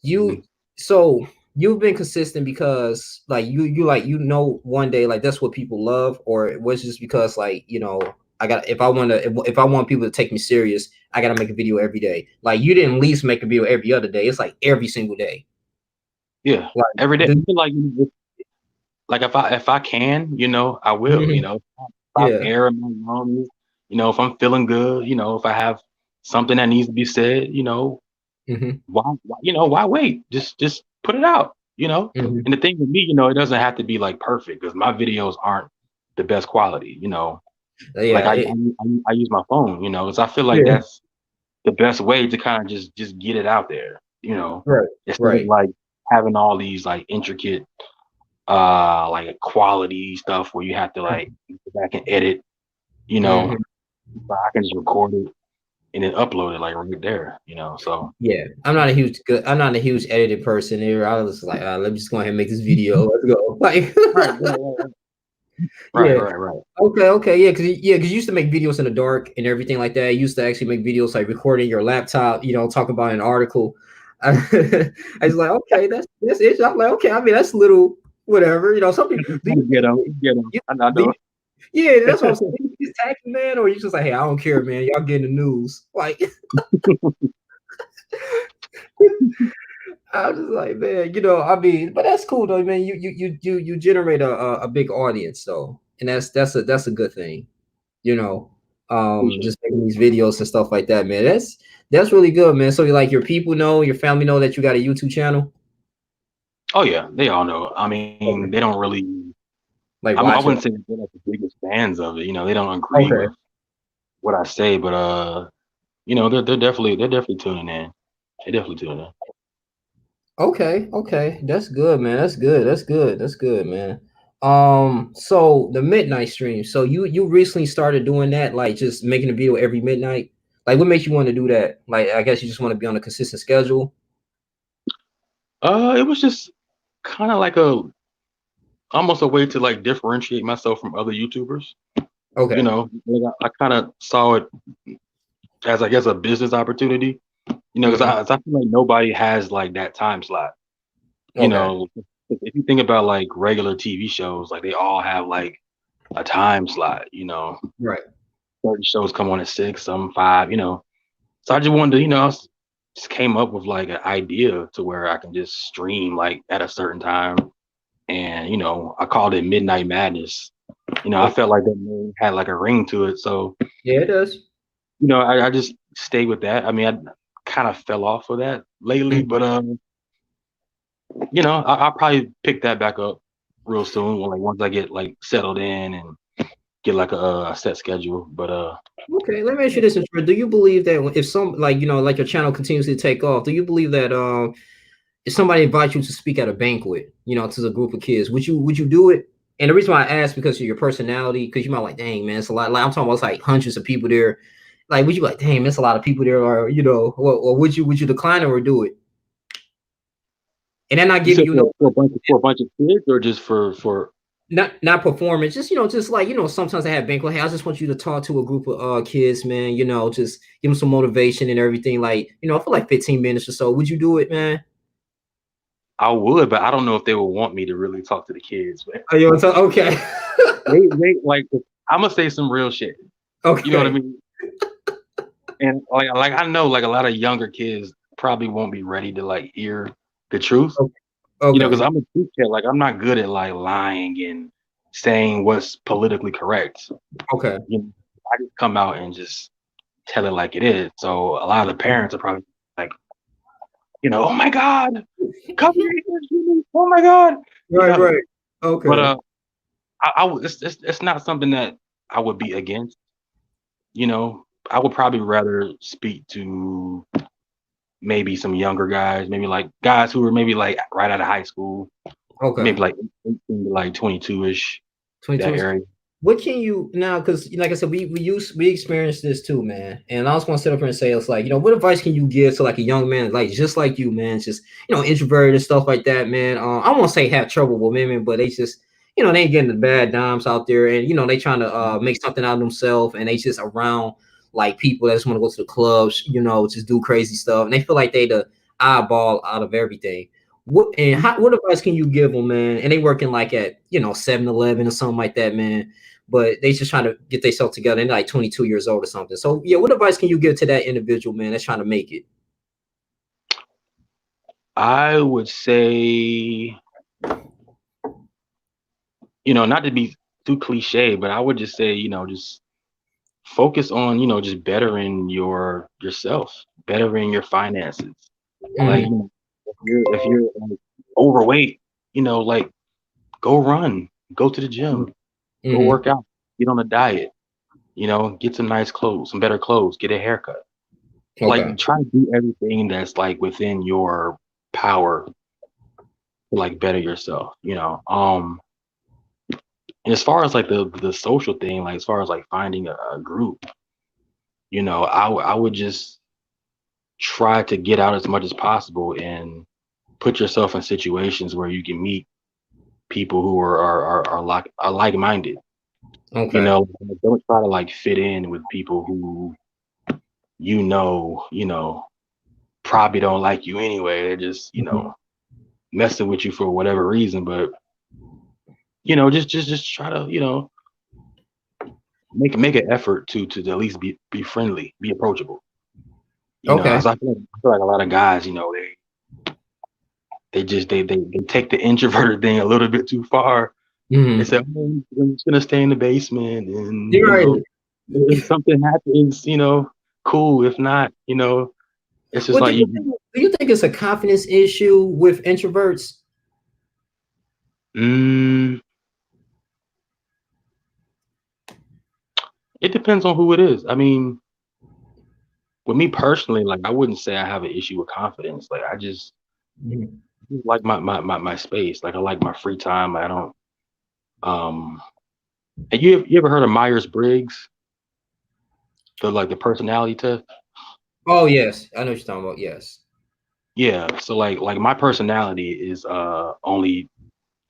you Mhm. so you've been consistent because like you like one day like that's what people love, or it was just because like, I got if I want people to take me serious, I gotta make a video every day. Like you didn't at least make a video every other day. It's like every single day. Yeah. Like Every day. I feel like, like if I can, I will. Mhm. If I Yeah. air in my lungs, if I'm feeling good, if I have something that needs to be said, Hmm. why wait? Just put it out. Hmm. And the thing with me, it doesn't have to be like perfect because my videos aren't the best quality. Like Yeah. I use my phone, because I feel like Yeah. that's the best way to kind of just get it out there, Right. instead of Right. like having all these like intricate like quality stuff where you have to like go back and edit, you know, Mhm. but I can just record it and then upload it like right there, so Yeah, I'm not a huge edited person here. I was like, let me just go ahead and make this video. Let's go. Like, right, right, right, yeah. right, right, Okay, yeah, because you used to make videos in the dark and everything like that. You used to actually make videos like recording your laptop, talking about an article. I was like, okay, that's it. I'm like, okay, I mean, that's a little whatever. Some people do you get think them, get them. you, I do you, know. yeah, that's what I'm saying. Do you just tag me, man, or you just like, hey, I don't care, man. Y'all getting the news. Like, I was just like, man, I mean, but that's cool though, man. You generate a big audience though, and that's a good thing, you know. Appreciate it. Just making these videos and stuff like that, man. That's really good, man. So like your people know, your family know that you got a YouTube channel. Oh yeah, they all know. I mean, they Okay. don't really. Like I watch it. wouldn't say that they're like the biggest fans of it. They don't agree Okay. with what I say, but they're definitely tuning in. They're definitely tuning in. Okay. That's good, man. That's good, man. So the midnight stream. So you recently started doing that, like just making a video every midnight. Like, what makes you want to do that? Like, I guess you just want to be on a consistent schedule. It was just kind of like a almost a way to like differentiate myself from other YouTubers. Okay. Like I kind of saw it as I guess a business opportunity. Because Hmm. I feel like nobody has like that time slot. You Okay. know, if you think about like regular TV shows, like they all have like a time slot. Right. Certain shows come on at 6, some 5. So I just wanted to, just came up with like an idea to where I can just stream like at a certain time, and I called it Midnight Madness. I Okay. felt like that name had like a ring to it, so Yeah, it does. I just stay with that. I mean, I kind of fell off of that lately, Mhm. but I'll probably pick that back up real soon. Like once I get like settled in and get like a set schedule. But Okay, let me ask you this: do you believe that if some like like your channel continues to take off, do you believe that if somebody invites you to speak at a banquet, to a group of kids, would you do it? And the reason why I ask because of your personality, because you might like, dang man, it's a lot. Like I'm talking about, it's like hundreds of people there. Like, would you be like, dang, it's a lot of people there, or or would you decline it or do it? And then I you give said you for a bunch of kids or just for not performance, just like sometimes I have banquet. Hey, I just want you to talk to a group of kids, man. Just give them some motivation and everything. Like for like 15 minutes or so. Would you do it, man? I would, but I don't know if they would want me to really talk to the kids. But Oh, you want to talk? Okay. they like I'm gonna say some real shit. You know what I Okay. mean? And like I know like a lot of younger kids probably won't be ready to like hear the truth. Because Okay. I'm a teacher. Like I'm not good at like lying and saying what's politically correct. Okay. You know, I just come out and just tell it like it is. So a lot of the parents are probably like, oh my God, come here, oh my God, you Right, know. right. But Okay. it's not something that I would be against. You know, I would probably rather speak to maybe some younger guys, maybe like guys who are maybe like right out of high school, maybe Okay. like 18 to like 22-ish, 22 that is area. what can you now? Because like I said, we experienced this too, man. And I was gonna sit up here and say, it's like, what advice can you give to like a young man like just like you, man? Just introverted and stuff like that, man. I won't say have trouble with women, but they just they ain't getting the bad dimes out there, and they trying to make something out of themselves, and they just around like people that just want to go to the clubs, just do crazy stuff, and they feel like they the eyeball out of everything. What advice can you give them, man? And they working like at 7-Eleven or something like that, man. But they just trying to get themselves together. And they're like 22 years old or something. So yeah, what advice can you give to that individual, man, that's trying to make it? I would say, not to be too cliche, but I would just say, just focus on, just bettering yourself, bettering your finances. Like, Mm-hmm. if you're like overweight, like go run, go to the gym, go Mm-hmm. work out, get on a diet, get some nice clothes, some better clothes, get a haircut. Okay. Like try to do everything that's like within your power to like better yourself, and as far as like the social thing, like as far as like finding a group, I would just try to get out as much as possible and put yourself in situations where you can meet people who are like-minded. Okay. Don't try to like fit in with people who probably don't like you anyway. They're just Mhm. messing with you for whatever reason. But just try to make an effort to at least be friendly, be approachable. Okay. As I feel like a lot of guys, they take the introverted thing a little bit too far. They say, Mm-hmm. oh, I'm just gonna stay in the basement, and You're right. if something happens, cool. If not, it's just Well, like do you think it's a confidence issue with introverts? mm, it depends on who it is. I mean, with me personally, like I wouldn't say I have an issue with confidence. Like I just Mhm. like my space. Like I like my free time. I don't um and you ever heard of Myers Briggs? The personality test? Oh yes, I know what you're talking about. Yes. Yeah. So like my personality is only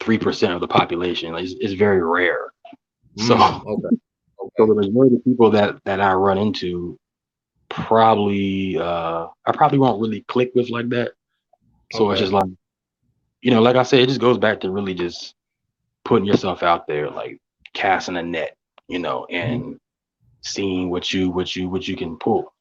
3% of the population. Like it's very rare. So Okay. so Okay. the majority of people that I run into probably I probably won't really click with like that. So it's Okay. just like, like I said, it just goes back to really just putting yourself out there, like casting a net, Mhm. and seeing what you can pull.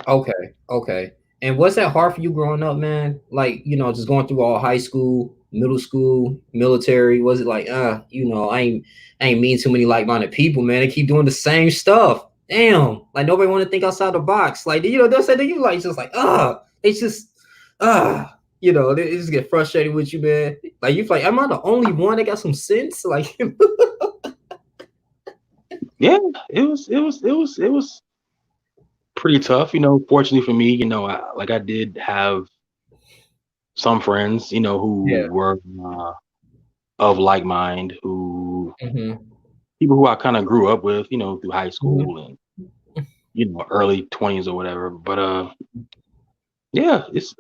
Okay. Okay. And was that hard for you growing up, man? Like, just going through all high school, middle school, military. Was it like, I ain't meeting too many like-minded people, man. They keep doing the same stuff. damn, like nobody want to think outside the box. Like, you know, they'll say to you like just like, it's just you know, they just get frustrated with you, man. Like you like, am I the only one that got some sense? Like Yeah, it was pretty tough. Fortunately for me, I did have some friends, who yeah. were of like mind, who Mm-hmm. people who I kind of grew up with, through high Mm-hmm. school and early 20s or whatever. But yeah, it's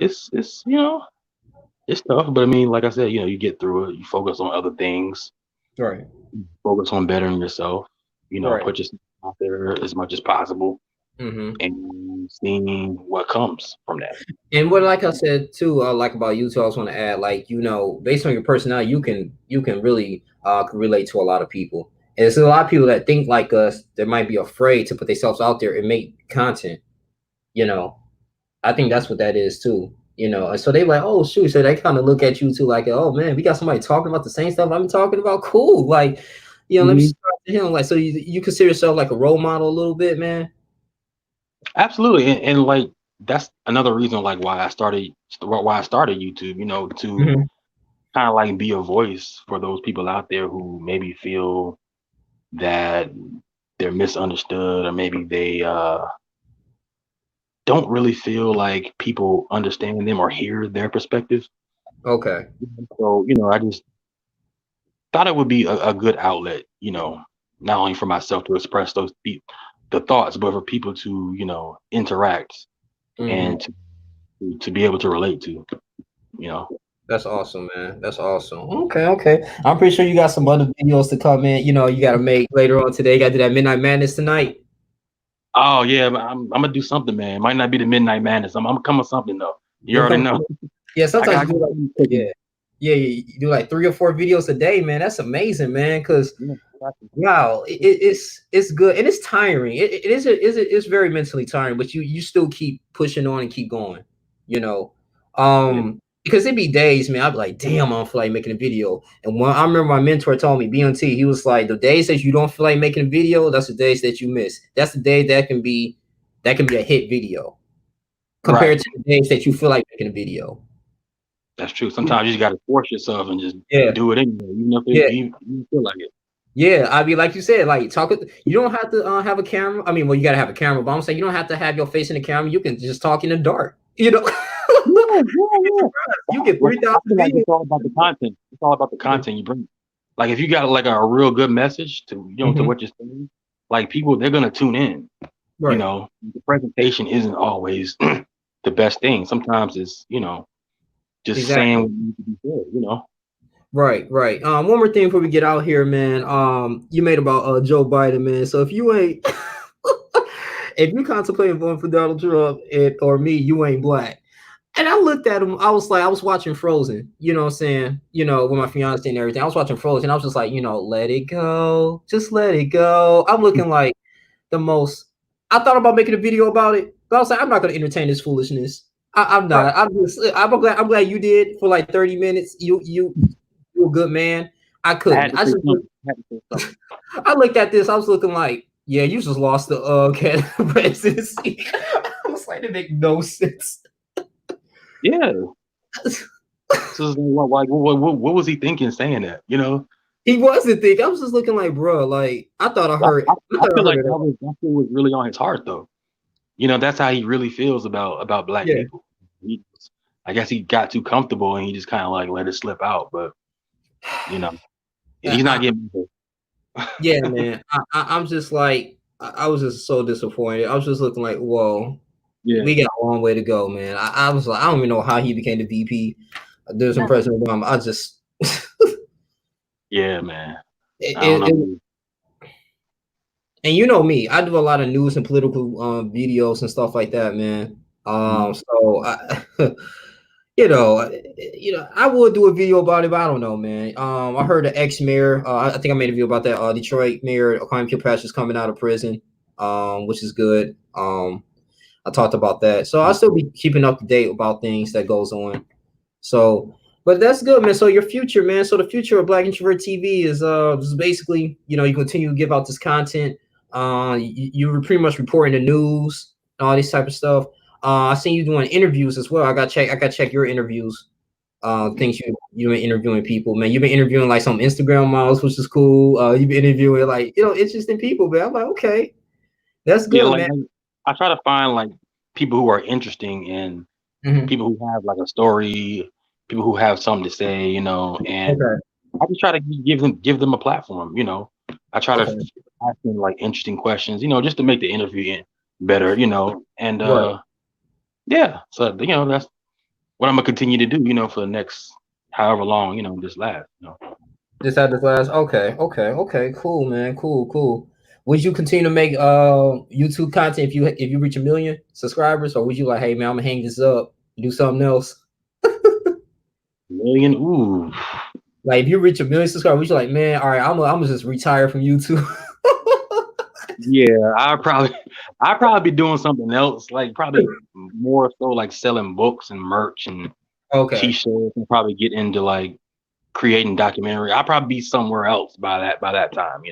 tough. But I mean, like I said, you get through it. You focus on other things, Right. focus on bettering yourself. Right. Put yourself out there as much as possible, Mm-hmm. and seeing what comes from that. And what, like I said too, like about you too, I also want to add, like, you know, based on your personality, you can really can relate to a lot of people. And there's a lot of people that think like us that might be afraid to put themselves out there and make content. You know, I think that's what that is too. You know, and so they like, oh shoot, so they kind of look at you too, like, oh man, we got somebody talking about the same stuff I'm talking about. Cool, like, you know, let me Mhm. start to him. Like, so you consider yourself like a role model a little bit, man. Absolutely, and like that's another reason like why I started YouTube. To Mm-hmm. kind of like be a voice for those people out there who maybe feel that they're misunderstood, or maybe they don't really feel like people understand them or hear their perspective. Okay. So, I just thought it would be a good outlet, not only for myself to express the thoughts, but for people to, interact Mm-hmm. and to be able to relate to, you know. That's awesome, man. That's awesome. Okay, okay. I'm pretty sure you got some other videos to come in. You know, you got to make later on today. You got to do that Midnight Madness tonight. Oh yeah, I'm gonna do something, man. It might not be the Midnight Madness. I'm gonna come with something though. You You'll already come. know. Yeah, I sometimes got, you I got do like, something yeah, cooking. yeah, you do like 3 or 4 videos a day, man. That's amazing, man. Because Yeah, I got you. wow, it's good and it's tiring. It's very mentally tiring, but you still keep pushing on and keep going. You know, Yeah. because it'd be days, man. I'd be like, damn, I don't feel like making a video. And when I remember my mentor told me, BNT, he was like, the days that you don't feel like making a video, that's the days that you miss. That's the day that can be a hit video compared Right. to the days that you feel like making a video. That's true. Sometimes you just gotta force yourself and just Yeah, do it anyway, even if yeah. you feel like it. Yeah, I mean, like you said, like talk. You don't have to have a camera. I mean, well, you gotta have a camera, but I'm saying you don't have to have your face in the camera. You can just talk in the dark. You know, Yeah, yeah, yeah. you get Well, 3,000 I feel like views. it's all about the content. It's all about the content you bring. Like if you got like a real good message to Mhm. what you're saying, like people they're gonna tune in. Right, The presentation isn't always the best thing. Sometimes it's just saying exactly. what needs to be said. Right, right. One more thing before we get out here, man. You made about Joe Biden, man. So if you ain't, if you contemplating voting for Donald Trump or me, you ain't black. And I looked at him. I was like, I was watching Frozen. You know what I'm saying? You know, with my fiance and everything. I was watching Frozen. I was just like, you know, let it go. Just let it go. I'm looking like the most. I thought about making a video about it, but I was like, I'm not going to entertain this foolishness. I'm Right. not. I'm just. I'm glad you did for like 30 minutes. You're a good man. I I had couldn't. to say something. I had to say something. I looked at this. I was looking like, yeah, you just lost the presidency. I was like, it make no sense. Yeah. So it's like, what was he thinking saying that? He wasn't thinking. I was just looking like, bro, like I thought I I, heard. I, I I thought I feel heard like it all. that's what was really on his heart though. That's how he really feels about black Yeah, people. He, I guess he got too comfortable and he just kind of like let it slip out. But you know, yeah, he's not getting. yeah, man. I'm just like, I was just so disappointed. I was just looking like, whoa, Yeah, we got a long way to go, man. I was like, I don't even know how he became the VP. There's some President Obama. I just, yeah, man. it, I don't it, know. and you know me, I do a lot of news and political videos and stuff like that, man. Mhm. So I, I would do a video about it, but I don't know, man. I heard the ex-mayor. I think I made a video about that. Detroit mayor, Kwame Kilpatrick, is coming out of prison, which is good. I talked about that, so I'll still be keeping up to date about things that goes on. So, but that's good, man. So your future, man. So the future of Black Introvert TV is basically, you continue to give out this content. You were pretty much reporting the news and all this type of stuff. I seen you doing interviews as well. I got check your interviews. Things you've been interviewing people, man. You've been interviewing like some Instagram models, which is cool. You've been interviewing like interesting people, man. I'm like, okay, that's Yeah, good, like man. I try to find like people who are interesting and Hmm. people who have like a story, people who have something to say, and Okay, I just try to give them a platform. I try to okay, ask them like interesting questions, just to make the interview better, and right. yeah, so that's what I'm gonna continue to do, for the next however long, this lasts. Just had this last. Okay, okay, okay. Cool, man. Cool, cool. Would you continue to make YouTube content if you reach 1 million subscribers, or would you like, hey man, I'm gonna hang this up, do something else? Million, ooh, Like if you reach 1 million subscribers, would you like, man, all right, I'm gonna just retire from YouTube. yeah, I'd probably be doing something else, like probably more so like selling books and merch and Okay, t-shirts, and probably get into like creating documentary. I'll probably be somewhere else by that time.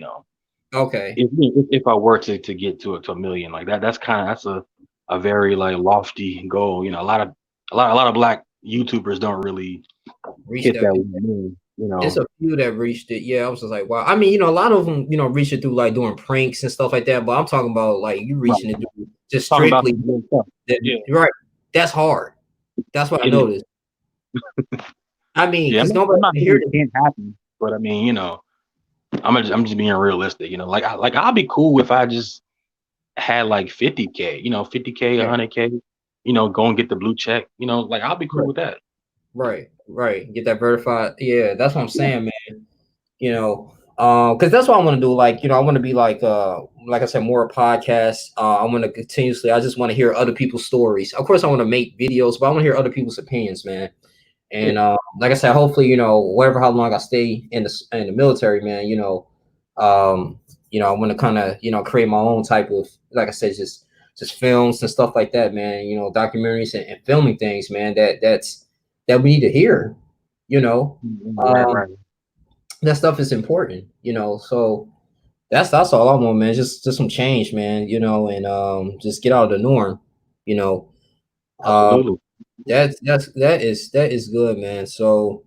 okay. If I were to get to a million like that, that's a very like lofty goal. A lot of black YouTubers don't really Reach hit that. that 1 million. It's a few that reached it. Yeah, I was just like, wow. I mean, a lot of them, reach it through like doing pranks and stuff like that. But I'm talking about like you Right. reaching it through just Talking about strictly. some real stuff. Yeah, You're right. That's hard. That's what I it is. noticed. I mean, Yeah, because I'm nobody not can saying hear it it. can't happen, but I mean, I'm just being realistic. Like I'll be cool if I just had like 50K, 50K, Yeah. 100K, go and get the blue check, like I'll be cool Right. with that. Right. Right. Get that verified. Yeah, that's what I'm Yeah. saying, man. Because that's what I want to do. Like, I want to be like I said, more a podcast. I want to continuously. I just want to hear other people's stories. Of course, I want to make videos, but I want to hear other people's opinions, man. Yeah. And like I said, hopefully, whatever how long I stay in the military, man, um, I want to kind of create my own type of, like I said, just films and stuff like that, man. Documentaries and filming things, man. That we need to hear. You know, Right, um, right. that stuff is important. So that's all I want, man. Just some change, man. And just get out of the norm. You know, um, Absolutely. that is good, man. So,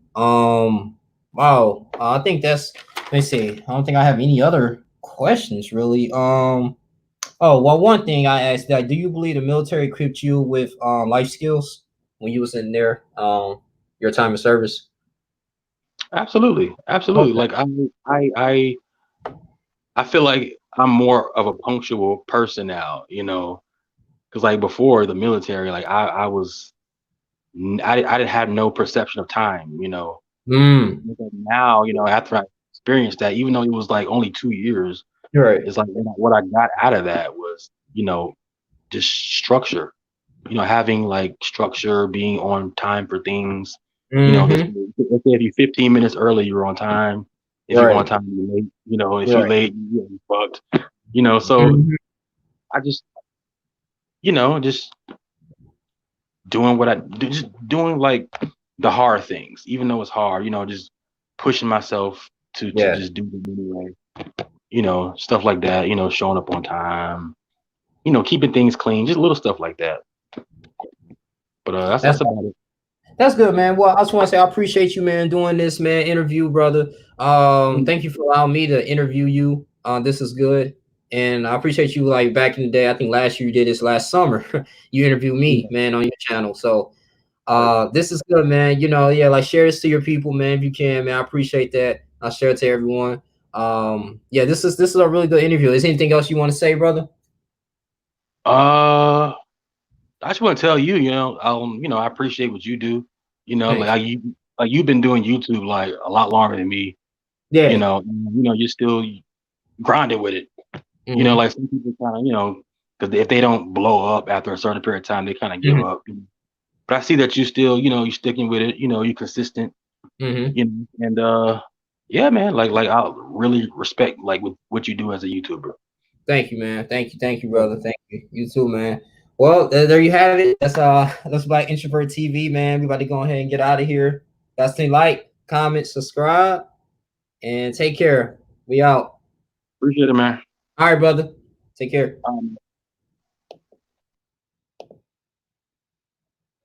wow. I think that's. Let me see. I don't think I have any other questions really. Oh well, one thing I asked that: do you believe the military equipped you with life skills when you was in there? Your time of service. Absolutely. Absolutely. Okay. Like I feel like I'm more of a punctual person now, because like before the military, like I didn't have no perception of time. Mm, But now, after I experienced that, even though it was like only 2 years, you're right. it's like what I got out of that was, just structure. Having like structure, being on time for things. This Mm-hmm. let's say if you 15 minutes early, you're on time. If you're on Right. time, you're late. If you're Right. late, you're fucked. So Mhm. I just doing what I do, just doing like the hard things, even though it's hard. Just pushing myself to Yeah, just do them anyway. Stuff like that. Showing up on time. Keeping things clean, just little stuff like that. But that's that's that's about it. that's good, man. Well, I just want to say I appreciate you, man, doing this, man, interview, brother. Thank you for allowing me to interview you. This is good, and I appreciate you. Like back in the day, I think last year you did this last summer. You interviewed me, Yeah. man, on your channel. So, Right. this is good, man. Yeah, like share this to your people, man, if you can, man. I appreciate that. I'll share it to everyone. Yeah, this is a really good interview. Is anything else you want to say, brother? Uh, I just want to tell you, I appreciate what you do. Thanks. Like you've been doing YouTube like a lot longer than me. Yeah. You're still grinding with it. Hmm. Like some people kind of, because if they don't blow up after a certain period of time, they kind of give Hmm. up. But I see that you still, you're sticking with it. You're consistent. Hmm. And yeah, man, like I really respect like what you do as a YouTuber. Thank you, man. Thank you, Yeah. brother. Thank you. You too, man. Well, there you have it. That's Black Introvert TV, man. We about to go ahead and get out of here. Guys, thing like, comment, subscribe, and take care. We out. Appreciate it, man. All right, brother. Take care.